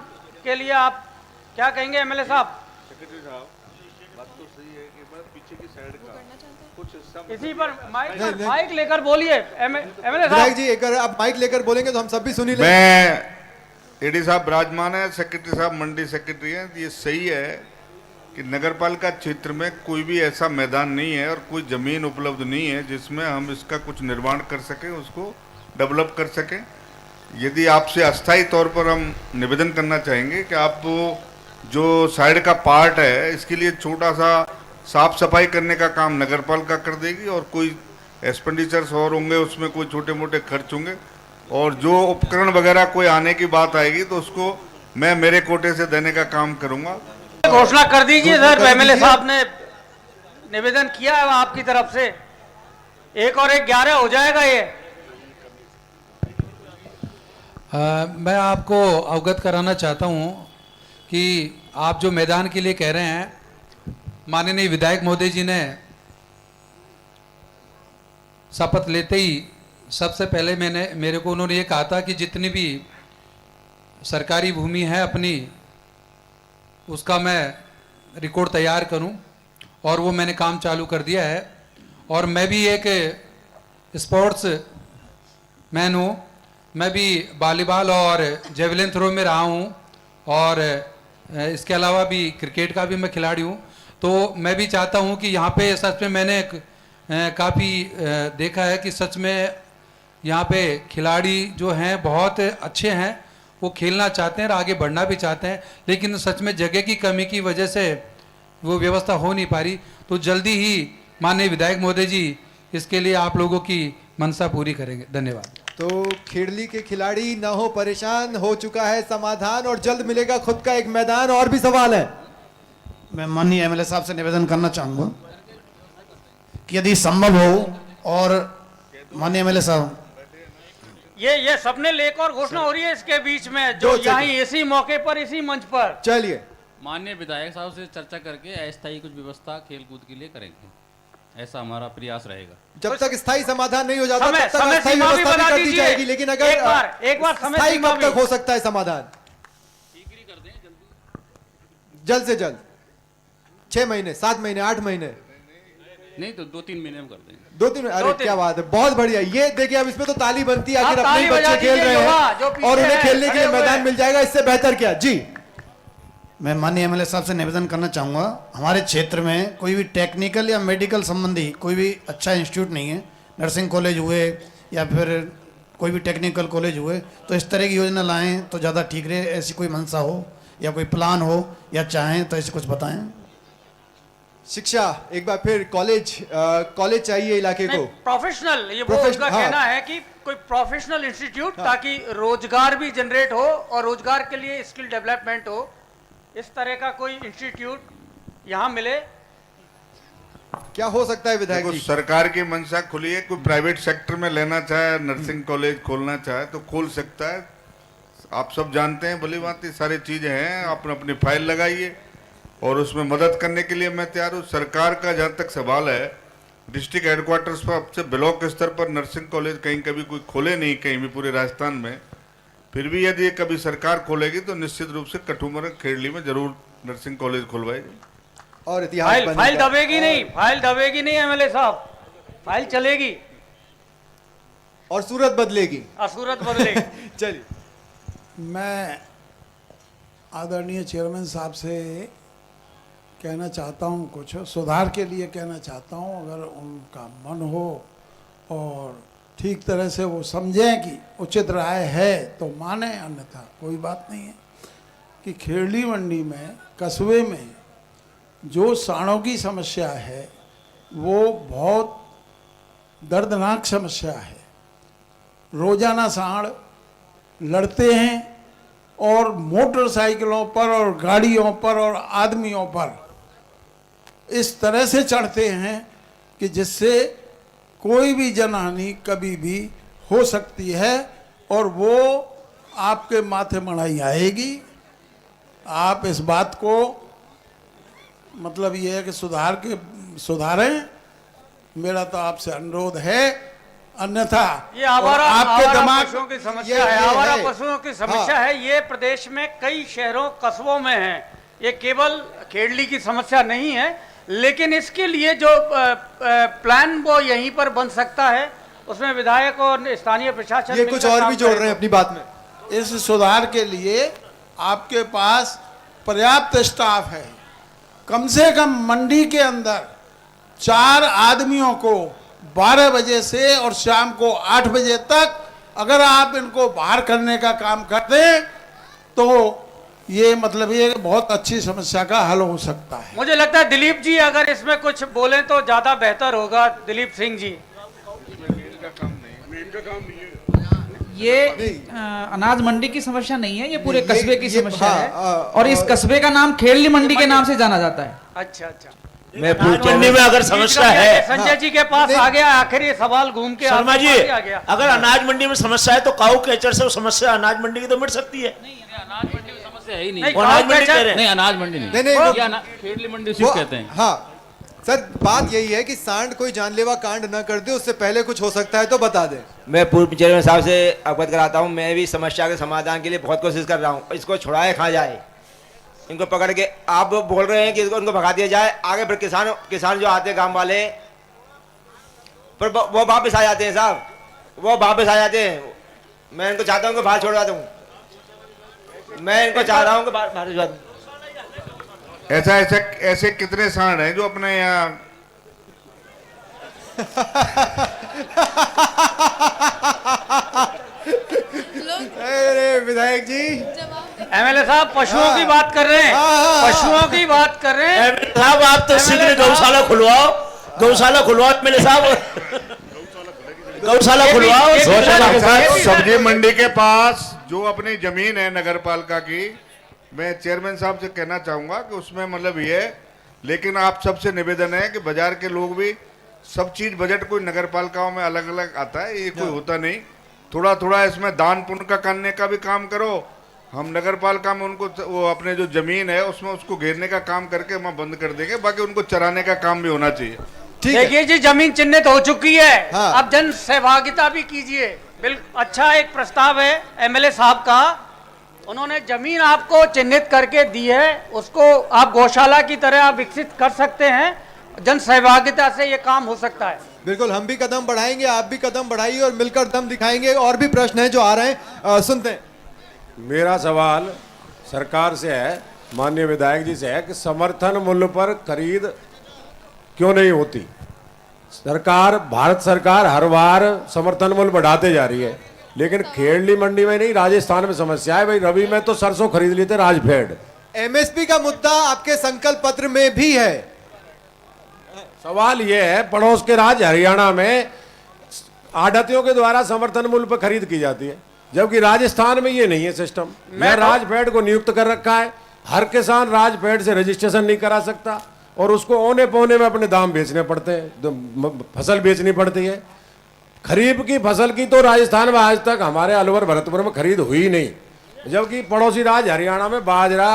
के लिए आप क्या कहेंगे एमएलए साहब? सेक्रेटरी साहब, बात तो सही है कि मैं पीछे की साइड का कुछ हिस्सा इसी पर माइक लेकर बोलिए एमएलए साहब जी। अगर आप माइक लेकर बोलेंगे तो हम सब भी सुनी लेंगे। मैं एडी साहब विराजमान है, सेक्रेटरी साहब मंडी सेक्रेटरी हैं। ये सही है कि नगरपालिका क्षेत्र में कोई भी ऐसा मैदान नहीं है और कोई ज़मीन उपलब्ध नहीं है जिसमें हम इसका कुछ निर्माण कर सकें, उसको डेवलप कर सकें। यदि आपसे अस्थायी तौर पर हम निवेदन करना चाहेंगे कि आप जो साइड का पार्ट है इसके लिए छोटा सा साफ सफाई करने का काम नगरपालिका कर देगी और कोई एक्सपेंडिचर्स और होंगे, उसमें कोई छोटे मोटे खर्च होंगे, और जो उपकरण वगैरह कोई आने की बात आएगी तो उसको मैं मेरे कोटे से देने का काम करूंगा। घोषणा कर दीजिए सर, एमएलए साहब ने निवेदन किया है आपकी तरफ से। 1 और 1 11 हो जाएगा ये। मैं आपको अवगत कराना चाहता हूं कि आप जो मैदान के लिए कह रहे हैं, माननीय विधायक महोदय जी ने शपथ लेते ही सबसे पहले मेरे को उन्होंने ये कहा था कि जितनी भी सरकारी भूमि है अपनी, उसका मैं रिकॉर्ड तैयार करूं, और वो मैंने काम चालू कर दिया है। और मैं भी एक स्पोर्ट्स मैन हूं, मैं भी वॉलीबॉल और जेवलिन थ्रो में रहा हूं और इसके अलावा भी क्रिकेट का भी मैं खिलाड़ी हूँ। तो मैं भी चाहता हूँ कि यहाँ पे सच में मैंने काफ़ी देखा है कि सच में यहाँ पे खिलाड़ी जो हैं बहुत अच्छे हैं, वो खेलना चाहते हैं और आगे बढ़ना भी चाहते हैं, लेकिन सच में जगह की कमी की वजह से वो व्यवस्था हो नहीं पा रही। तो जल्दी ही माननीय विधायक महोदय जी इसके लिए आप लोगों की मंशा पूरी करेंगे। धन्यवाद। तो खेड़ली के खिलाड़ी ना हो परेशान, हो चुका है समाधान और जल्द मिलेगा खुद का एक मैदान। और भी सवाल है? मैं माननीय एमएलए साहब से निवेदन करना चाहूंगा कि यदि संभव हो और माननीय एमएलए साहब ये सबने लेकर घोषणा हो रही है इसके बीच में जो यहाँ इसी मौके पर इसी मंच पर। चलिए माननीय विधायक साहब से चर्चा करके अस्थायी कुछ व्यवस्था खेलकूद के लिए करेंगे, ऐसा हमारा प्रयास रहेगा। जब तक स्थायी समाधान नहीं हो जाता तब तक अस्थायी व्यवस्था भी कर दी जाएगी। लेकिन अगर एक बार स्थायी कब तक हो सकता है समाधान? जल्द से जल्द 6 महीने, 7 महीने, 8 महीने नहीं तो 2-3 महीने में कर देंगे। 2-3? अरे क्या बात है, बहुत बढ़िया। ये देखिए अब इसमें तो ताली बनती है, आखिर अपने बच्चे खेल रहे हैं और उन्हें खेलने के लिए मैदान मिल जाएगा, इससे बेहतर क्या। जी मैं माननीय एमएलए साहब से निवेदन करना चाहूँगा, हमारे क्षेत्र में कोई भी टेक्निकल या मेडिकल संबंधी कोई भी अच्छा इंस्टीट्यूट नहीं है। नर्सिंग कॉलेज हुए या फिर कोई भी टेक्निकल कॉलेज हुए, तो इस तरह की योजना लाएं तो ज़्यादा ठीक रहे। ऐसी कोई मंशा हो या कोई प्लान हो या चाहें तो ऐसे कुछ बताएं। शिक्षा एक बार फिर कॉलेज चाहिए इलाके को, प्रोफेशनल। ये वो उनका कहना है कि कोई प्रोफेशनल इंस्टीट्यूट ताकि रोजगार भी जनरेट हो और रोजगार के लिए स्किल डेवलपमेंट हो, इस तरह का कोई इंस्टीट्यूट यहाँ मिले। क्या हो सकता है विधायक जी? सरकार की मंशा खुली है, कोई प्राइवेट सेक्टर में लेना चाहे, नर्सिंग कॉलेज खोलना चाहे तो खोल सकता है। आप सब जानते हैं भली भांति सारी चीजें हैं, आप अपनी फाइल लगाइए और उसमें मदद करने के लिए मैं तैयार हूँ। सरकार का जहाँ तक सवाल है, डिस्ट्रिक्ट हेडक्वार्टर्स पर अब से ब्लॉक स्तर पर नर्सिंग कॉलेज कहीं कभी कोई खोले नहीं कहीं भी पूरे राजस्थान में। फिर भी यदि कभी सरकार खोलेगी तो निश्चित रूप से कठुमर खेड़ली में जरूर नर्सिंग कॉलेज खुलवाएगी। और इतिहास फाइल दबेगी नहीं एमएलए साहब, फाइल चलेगी और सूरत बदलेगी। सूरत बदलेगी। चलिए मैं आदरणीय चेयरमैन साहब से कहना चाहता हूँ, कुछ सुधार के लिए कहना चाहता हूँ। अगर उनका मन हो और ठीक तरह से वो समझें कि उचित राय है तो माने, अन्यथा कोई बात नहीं है। कि खेड़ली मंडी में कस्बे में जो सांडों की समस्या है वो बहुत दर्दनाक समस्या है। रोजाना सांड लड़ते हैं और मोटरसाइकिलों पर और गाड़ियों पर और आदमियों पर इस तरह से चढ़ते हैं कि जिससे कोई भी जनहानि कभी भी हो सकती है और वो आपके माथे मढ़ाई आएगी। आप इस बात को मतलब ये है कि सुधारें, मेरा तो आपसे अनुरोध है। अन्यथा ये आपके दिमाग पशुओं की समस्या है, आवारा है। पशुओं की समस्या है। ये प्रदेश में कई शहरों कस्बों में है, ये केवल खेड़ली की समस्या नहीं है। लेकिन इसके लिए जो प्लान वो यहीं पर बन सकता है, उसमें विधायक और स्थानीय प्रशासन ये कुछ और भी जोड़ रहे हैं अपनी बात में। इस सुधार के लिए आपके पास पर्याप्त स्टाफ है। कम से कम मंडी के अंदर 4 आदमियों को 12 बजे से और शाम को 8 बजे तक अगर आप इनको बाहर करने का काम करते हैं तो ये मतलब ये बहुत अच्छी समस्या का हल हो सकता है। मुझे लगता है दिलीप जी अगर इसमें कुछ बोलें तो ज्यादा बेहतर होगा। दिलीप सिंह जी। ये अनाज मंडी की समस्या नहीं है, ये पूरे कस्बे की समस्या है और इस कस्बे का नाम खेड़ली मंडी के नाम से जाना जाता है। अच्छा मैं मंडी में अगर समस्या है, संजय जी के पास आ गया आखिर ये सवाल घूम के शर्मा जी, आ गया। अगर अनाज मंडी में समस्या है तो काऊ कैचर से वो समस्या अनाज मंडी की तो मिट सकती है। अनाज मंडी में समस्या है ही नहीं। अनाज मंडी कह रहे हैं। नहीं अनाज मंडी नहीं, खेड़ली मंडी सिर्फ कहते हैं। हाँ सर, बात यही है कि सांड कोई जानलेवा कांड न कर दे, उससे पहले कुछ हो सकता है तो बता दें। मैं पूर्व चेयरमैन साहब से अवगत कराता हूँ, मैं भी समस्या के समाधान के लिए बहुत कोशिश कर रहा हूँ। इसको छुड़ाए खा जाए, इनको पकड़ के आप बोल रहे हैं कि इनको भगा दिया जाए। आगे फिर किसान जो आते हैं गांव वाले, पर वो वापस आ जाते हैं साहब, वो वापस आ जाते हैं। मैं इनको चाहता हूँ कि बाहर छोड़वा दूँ। मैं इनको चाह रहा हूँ कि भारत विवाद ऐसे कितने सांड हैं जो अपने यहाँ अरे विधायक जी, एमएलए साहब पशुओं की बात कर रहे हैं, पशुओं की बात कर रहे हैं। एमएलए साहब आप तो शीघ्र गौशाला खुलवाओ, गौशाला खुलवाओ एमएलए साहब, गौशाला खुलवाओ। गौशाला के साथ सब्जी मंडी के पास जो अपनी जमीन है नगर पालिका की, मैं चेयरमैन साहब से कहना चाहूंगा कि उसमें मतलब ये, लेकिन आप सबसे निवेदन है कि बाजार के लोग भी सब चीज बजट कोई नगर पालिकाओं में अलग अलग आता है, ये कोई होता नहीं, थोड़ा थोड़ा इसमें दान पुण्य का करने का भी काम करो। हम नगर पालिका में उनको वो अपने जो जमीन है उसमें उसको घेरने का काम करके हम बंद कर देंगे, बाकी उनको चराने का काम भी होना चाहिए। देखिए जी, जमीन चिन्हित हो चुकी है, अब जन सहभागिता भी कीजिए। बिल्कुल अच्छा एक प्रस्ताव है एमएलए साहब का, उन्होंने जमीन आपको चिन्हित करके दी है, उसको आप गौशाला की तरह आप विकसित कर सकते हैं, जन सहभागिता से ये काम हो सकता है। बिल्कुल, हम भी कदम बढ़ाएंगे, आप भी कदम बढ़ाइए और मिलकर दम दिखाएंगे। और भी प्रश्न हैं जो आ रहे हैं, सुनते हैं। मेरा सवाल सरकार से है, माननीय विधायक जी से है कि समर्थन मूल्य पर खरीद क्यों नहीं होती? सरकार, भारत सरकार हर बार समर्थन मूल्य बढ़ाते जा रही है, लेकिन खेड़ली मंडी में नहीं, राजस्थान में समस्या है। भाई रवि में तो सरसों खरीद ली थी राजफेड। एमएसपी का मुद्दा आपके संकल्प पत्र में भी है। सवाल यह है, पड़ोस के राज्य हरियाणा में आढ़तियों के द्वारा समर्थन मूल्य पर खरीद की जाती है, जबकि राजस्थान में ये नहीं है सिस्टम। मैं राजफेड को नियुक्त कर रखा है, हर किसान राजफेड से रजिस्ट्रेशन नहीं करा सकता और उसको औने पौने में अपने दाम बेचने पड़ते हैं, फसल बेचनी पड़ती है। खरीफ की फसल की तो राजस्थान में आज तक हमारे अलवर भरतपुर में खरीद हुई नहीं, जबकि पड़ोसी राज्य हरियाणा में बाजरा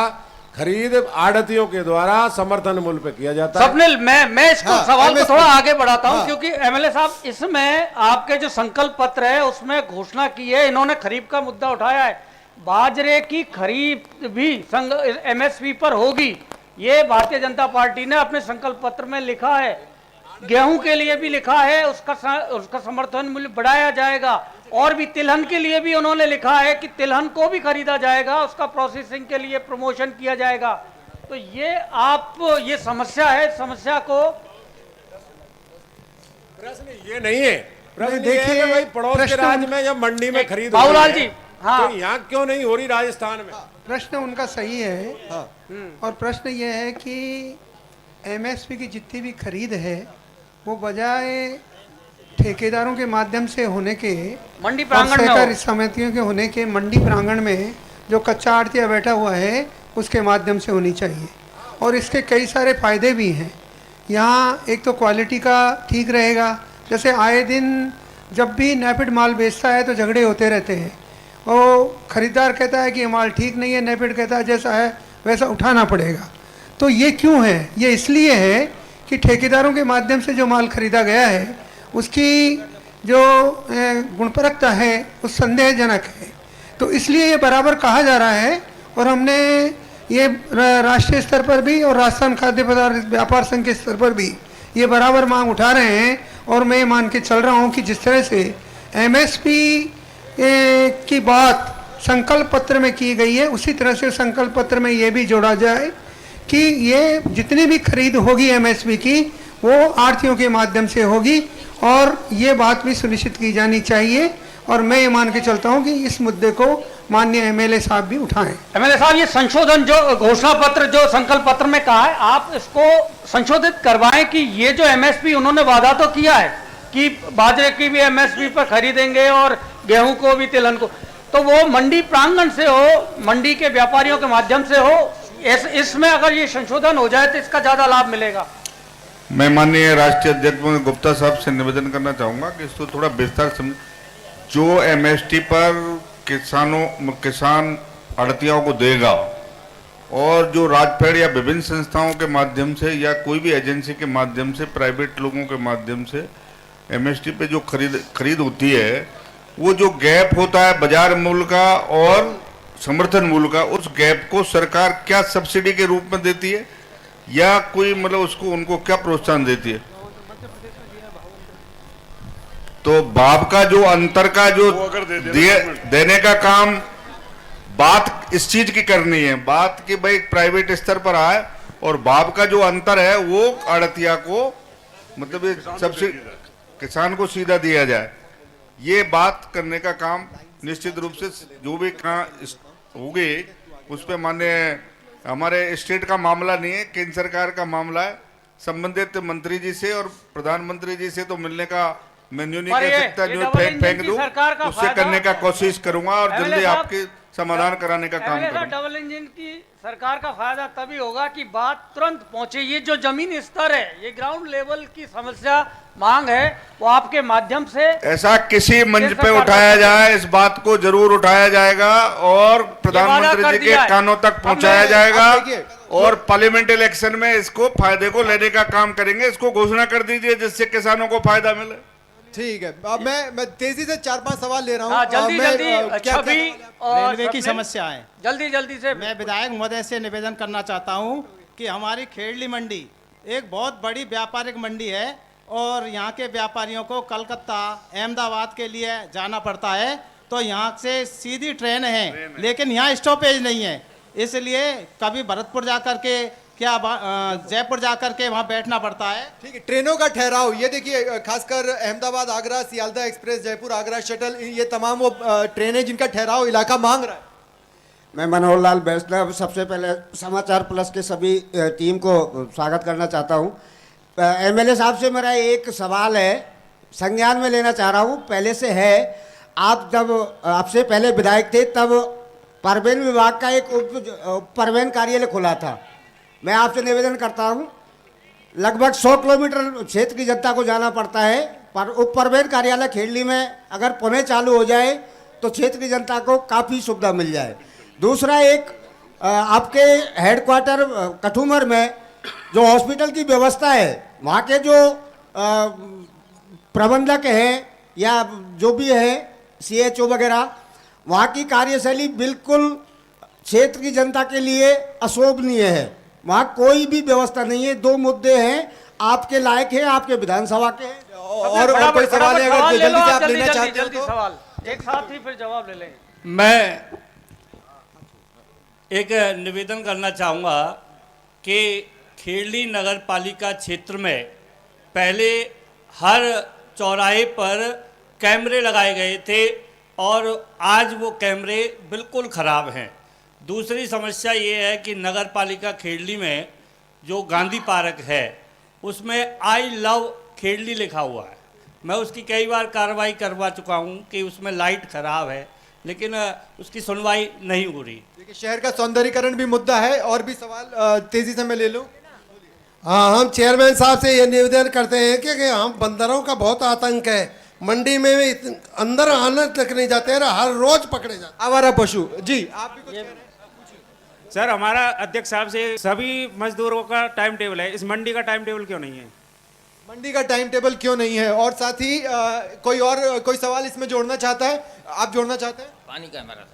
खरीद आढ़तियों के द्वारा समर्थन मूल्य पे किया जाता है। स्वप्निल, मैं इसको सवाल को थोड़ा आगे बढ़ाता हूं, क्योंकि एमएलए साहब इसमें आपके जो संकल्प पत्र है उसमें घोषणा की है, इन्होंने खरीफ का मुद्दा उठाया है, बाजरे की खरीद भी एमएसपी पर होगी, ये भारतीय जनता पार्टी ने अपने संकल्प पत्र में लिखा है। गेहूं के लिए भी लिखा है, उसका समर्थन मूल्य बढ़ाया जाएगा, और भी तिलहन के लिए भी उन्होंने लिखा है कि तिलहन को भी खरीदा जाएगा, उसका प्रोसेसिंग के लिए प्रमोशन किया जाएगा। तो ये समस्या है, समस्या को प्रश्न ये नहीं है, प्रश्न देखिए भाई पड़ोस के राज्य में जब मंडी में खरीद बाबूलाल जी, हाँ, तो यहाँ क्यों नहीं हो रही राजस्थान में? प्रश्न उनका सही है, और प्रश्न ये है कि एमएसपी की जितनी भी खरीद है वो बजाय ठेकेदारों के माध्यम से होने के, मंडी प्रांगण में, सहकारी समितियों के होने के, मंडी प्रांगण में जो कच्चा आड़तिया बैठा हुआ है उसके माध्यम से होनी चाहिए। और इसके कई सारे फायदे भी हैं। यहाँ एक तो क्वालिटी का ठीक रहेगा, जैसे आए दिन जब भी नैपिड माल बेचता है तो झगड़े होते रहते हैं, वो खरीदार कहता है कि ये माल ठीक नहीं है, नैपिड कहता है जैसा है वैसा उठाना पड़ेगा। तो ये क्यों है? ये इसलिए है कि ठेकेदारों के माध्यम से जो माल खरीदा गया है उसकी जो गुणपरकता है वो संदेहजनक है, तो इसलिए ये बराबर कहा जा रहा है। और हमने ये राष्ट्रीय स्तर पर भी और राजस्थान खाद्य पदार्थ व्यापार संघ के स्तर पर भी ये बराबर मांग उठा रहे हैं, और मैं मान के चल रहा हूँ कि जिस तरह से एमएसपी की बात संकल्प पत्र में की गई है, उसी तरह से संकल्प पत्र में ये भी जोड़ा जाए कि ये जितनी भी खरीद होगी एमएसपी की वो आढ़तियों के माध्यम से होगी, और ये बात भी सुनिश्चित की जानी चाहिए। और मैं ये मान के चलता हूँ कि इस मुद्दे को माननीय एमएलए साहब भी उठाएं। एमएलए साहब, ये संशोधन जो घोषणा पत्र जो संकल्प पत्र में कहा है, आप इसको संशोधित करवाएं कि ये जो एमएसपी उन्होंने वादा तो किया है कि बाजरे की भी एमएसपी पर खरीदेंगे और गेहूं को भी, तिलहन को, तो वो मंडी प्रांगण से हो, मंडी के व्यापारियों के माध्यम से हो। इसमें अगर ये संशोधन हो जाए तो इसका ज्यादा लाभ मिलेगा। मैं माननीय राष्ट्रीय अध्यक्ष गुप्ता साहब से निवेदन करना चाहूंगा कि इसको थोड़ा विस्तार समझ, जो एमएसटी पर किसान आढ़तियों को देगा और जो राजफेड या विभिन्न संस्थाओं के माध्यम से या कोई भी एजेंसी के माध्यम से, प्राइवेट लोगों के माध्यम से एमएसटी पे जो खरीद होती है, वो जो गैप होता है बाजार मूल्य का और समर्थन मूल्य का, उस गैप को सरकार क्या सब्सिडी के रूप में देती है या कोई मतलब उसको उनको क्या प्रोत्साहन देती है? तो भाव का जो अंतर का जो देने का काम बात इस चीज की करनी है, बात कि भाई प्राइवेट स्तर पर आए और भाव का जो अंतर है वो आड़तिया को मतलब ये सबसे किसान को सीधा दिया जाए। ये बात करने का काम निश्चित रूप से जो भी होगी उस पे माननीय हमारे स्टेट का मामला नहीं है, केंद्र सरकार का मामला है। संबंधित मंत्री जी से और प्रधानमंत्री जी से तो मिलने का मेन्यू नहीं कह सकता, जो फेंक दूं उससे करने का कोशिश करूंगा और जल्दी आपके समाधान कराने का काम करूंगा। डबल इंजन की सरकार का फायदा तभी होगा कि बात तुरंत पहुंचे। ये जो जमीनी स्तर है, ये ग्राउंड लेवल की समस्या मांग है, वो आपके माध्यम से ऐसा किसी मंच पे उठाया जाए, इस बात को जरूर उठाया जाएगा और प्रधानमंत्री जी के कानों तक पहुंचाया जाएगा और पार्लियामेंट इलेक्शन में इसको फायदे को लेने का काम करेंगे। इसको घोषणा कर दीजिए जिससे किसानों को फायदा मिले। ठीक है, अब मैं तेजी से 4-5 सवाल ले रहा हूँ। जल्दी छवि और रेलवे की समस्या है, जल्दी से मैं विधायक महोदय से निवेदन करना चाहता हूँ कि हमारी खेड़ली मंडी एक बहुत बड़ी व्यापारिक मंडी है और यहाँ के व्यापारियों को कलकत्ता अहमदाबाद के लिए जाना पड़ता है, तो यहाँ से सीधी ट्रेन है लेकिन यहाँ स्टॉपेज नहीं है, इसलिए कभी भरतपुर जाकर के क्या जयपुर जाकर के वहाँ बैठना पड़ता है। ठीक है, ट्रेनों का ठहराव ये देखिए, खासकर अहमदाबाद आगरा, सियालदह एक्सप्रेस, जयपुर आगरा शटल, ये तमाम वो ट्रेनें जिनका ठहराव इलाका मांग रहा है। मैं मनोहर लाल वैष्णव सबसे पहले समाचार प्लस के सभी टीम को स्वागत करना चाहता हूँ। एमएलए साहब से मेरा एक सवाल है, संज्ञान में लेना चाह रहा हूँ, पहले से है। आप जब आपसे पहले विधायक थे तब परवेन विभाग का एक उप परवेन कार्यालय खुला था। मैं आपसे निवेदन करता हूँ, लगभग 100 किलोमीटर क्षेत्र की जनता को जाना पड़ता है, पर उप परवेन कार्यालय खेड़ली में अगर पुनः चालू हो जाए तो क्षेत्र की जनता को काफ़ी सुविधा मिल जाए। दूसरा, एक आपके हेडक्वार्टर कठुमर में जो हॉस्पिटल की व्यवस्था है, वहाँ के जो प्रबंधक हैं या जो भी है CHO वगैरह, वहाँ की कार्यशैली बिल्कुल क्षेत्र की जनता के लिए अशोभनीय है। वहाँ कोई भी व्यवस्था नहीं है। 2 मुद्दे हैं आपके लायक है, आपके विधानसभा के हैं। और कोई सवाल है अगर जल्दी से आप लेना चाहते हो तो सवाल एक साथ ही फिर जवाब ले लेंगे। मैं एक निवेदन करना चाहूँगा कि खेड़ली नगर पालिका क्षेत्र में पहले हर चौराहे पर कैमरे लगाए गए थे और आज वो कैमरे बिल्कुल ख़राब हैं। दूसरी समस्या ये है कि नगर पालिका खेड़ली में जो गांधी पार्क है उसमें आई लव खेड़ली लिखा हुआ है। मैं उसकी कई बार कार्रवाई करवा चुका हूँ कि उसमें लाइट ख़राब है, लेकिन उसकी सुनवाई नहीं हो रही। देखिए, शहर का सौंदर्यीकरण भी मुद्दा है। और भी सवाल तेजी से मैं ले लूँ। हाँ, हम चेयरमैन साहब से ये निवेदन करते हैं कि हम बंदरों का बहुत आतंक है, मंडी में भी अंदर आने तक नहीं जाते हैं, हर रोज पकड़े जाते। आवारा पशु जी, आप भी कुछ कह रहे हैं? सर, हमारा अध्यक्ष साहब से सभी मजदूरों का टाइम टेबल है, इस मंडी का टाइम टेबल क्यों नहीं है? मंडी का टाइम टेबल क्यों नहीं है? और साथ ही कोई सवाल इसमें जोड़ना चाहता है? आप जोड़ना चाहते हैं? पानी का हमारा।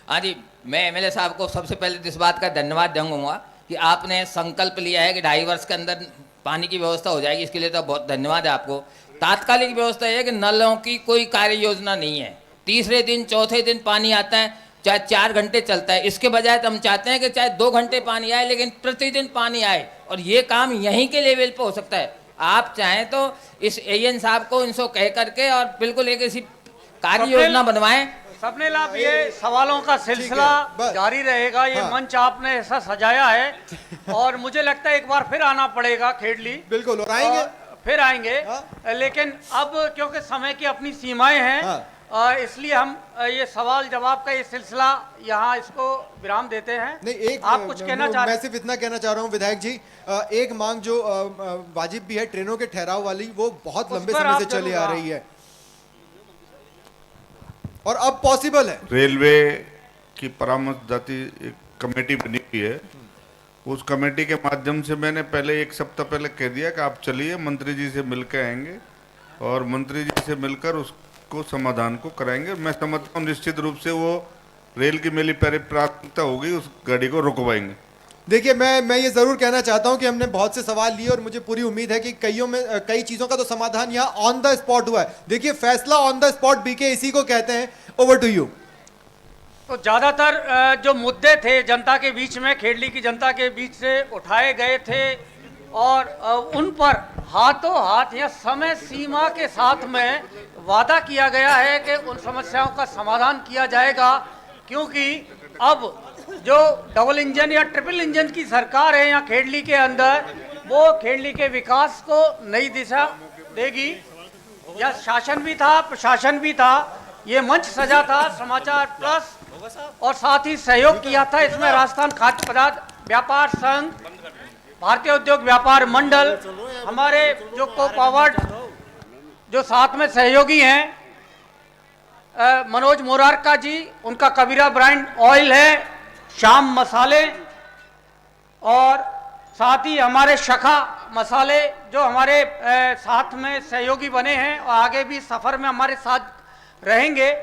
हाँ जी, मैं एमएलए साहब को सबसे पहले इस बात का धन्यवाद दूंगा कि आपने संकल्प लिया है कि 2.5 वर्ष के अंदर पानी की व्यवस्था हो जाएगी। इसके लिए तो बहुत धन्यवाद है आपको। तात्कालिक व्यवस्था है कि नलों की कोई कार्य योजना नहीं है। तीसरे दिन चौथे दिन पानी आता है, चाहे 4 घंटे चलता है। इसके बजाय तो हम चाहते हैं कि चाहे 2 घंटे पानी आए, लेकिन प्रतिदिन पानी आए, और ये काम यहीं के लेवल पे हो सकता है। आप चाहें तो इस एएन साहब को इनको कह करके और बिल्कुल एक ऐसी कार्य योजना बनवाएं। सबने लाभ, ये सवालों का सिलसिला जारी रहेगा। ये मंच आपने ऐसा सजाया है और मुझे लगता है एक बार फिर आना पड़ेगा खेड़ली। बिल्कुल, और आएंगे, फिर आएंगे। लेकिन अब क्योंकि समय की अपनी सीमाएं हैं, इसलिए हम ये सवाल जवाब का ये सिलसिला यहाँ इसको विराम देते हैं। नहीं, आप कुछ कहना चाह रहे हैं? मैं सिर्फ इतना कहना चाह रहा हूँ विधायक जी, एक मांग जो वाजिब भी है ट्रेनों के ठहराव वाली, वो बहुत लंबे समय से चली आ रही है और अब पॉसिबल है। रेलवे की परामर्शदाती एक कमेटी बनी हुई है, उस कमेटी के माध्यम से मैंने पहले 1 सप्ताह पहले कह दिया कि आप चलिए, मंत्री जी से मिलकर आएंगे और मंत्री जी से मिलकर उसको समाधान को कराएंगे। मैं समझता हूँ निश्चित रूप से वो रेल की मेरी प्राथमिकता होगी, उस गाड़ी को रुकवाएंगे। देखिए, मैं ये जरूर कहना चाहता हूं कि हमने बहुत से सवाल लिए और मुझे पूरी उम्मीद है कि कई चीजों का तो समाधान यहाँ ऑन द स्पॉट हुआ है। देखिए, फैसला ऑन द स्पॉट बीके इसी को कहते हैं। Over to you. तो ज़्यादातर जो मुद्दे थे जनता के बीच में, खेड़ली की जनता के बीच से उठाए गए थे और उन पर हाथों हाथ या समय सीमा के साथ में वादा किया गया है कि उन समस्याओं का समाधान किया जाएगा, क्योंकि अब जो डबल इंजन या ट्रिपल इंजन की सरकार है यहाँ खेड़ली के अंदर, वो खेड़ली के विकास को नई दिशा देगी। यह शासन भी था, प्रशासन भी था, ये मंच सजा था समाचार प्लस, और साथ ही सहयोग किया था इसमें राजस्थान खाद्य पदार्थ व्यापार संघ, भारतीय उद्योग व्यापार मंडल, हमारे जो को पावर्ड जो साथ में सहयोगी हैं, मनोज मोरारका जी, उनका कबीरा ब्रांड ऑयल है, शाम मसाले, और साथ ही हमारे शखा मसाले जो हमारे साथ में सहयोगी बने हैं और आगे भी सफ़र में हमारे साथ रहेंगे।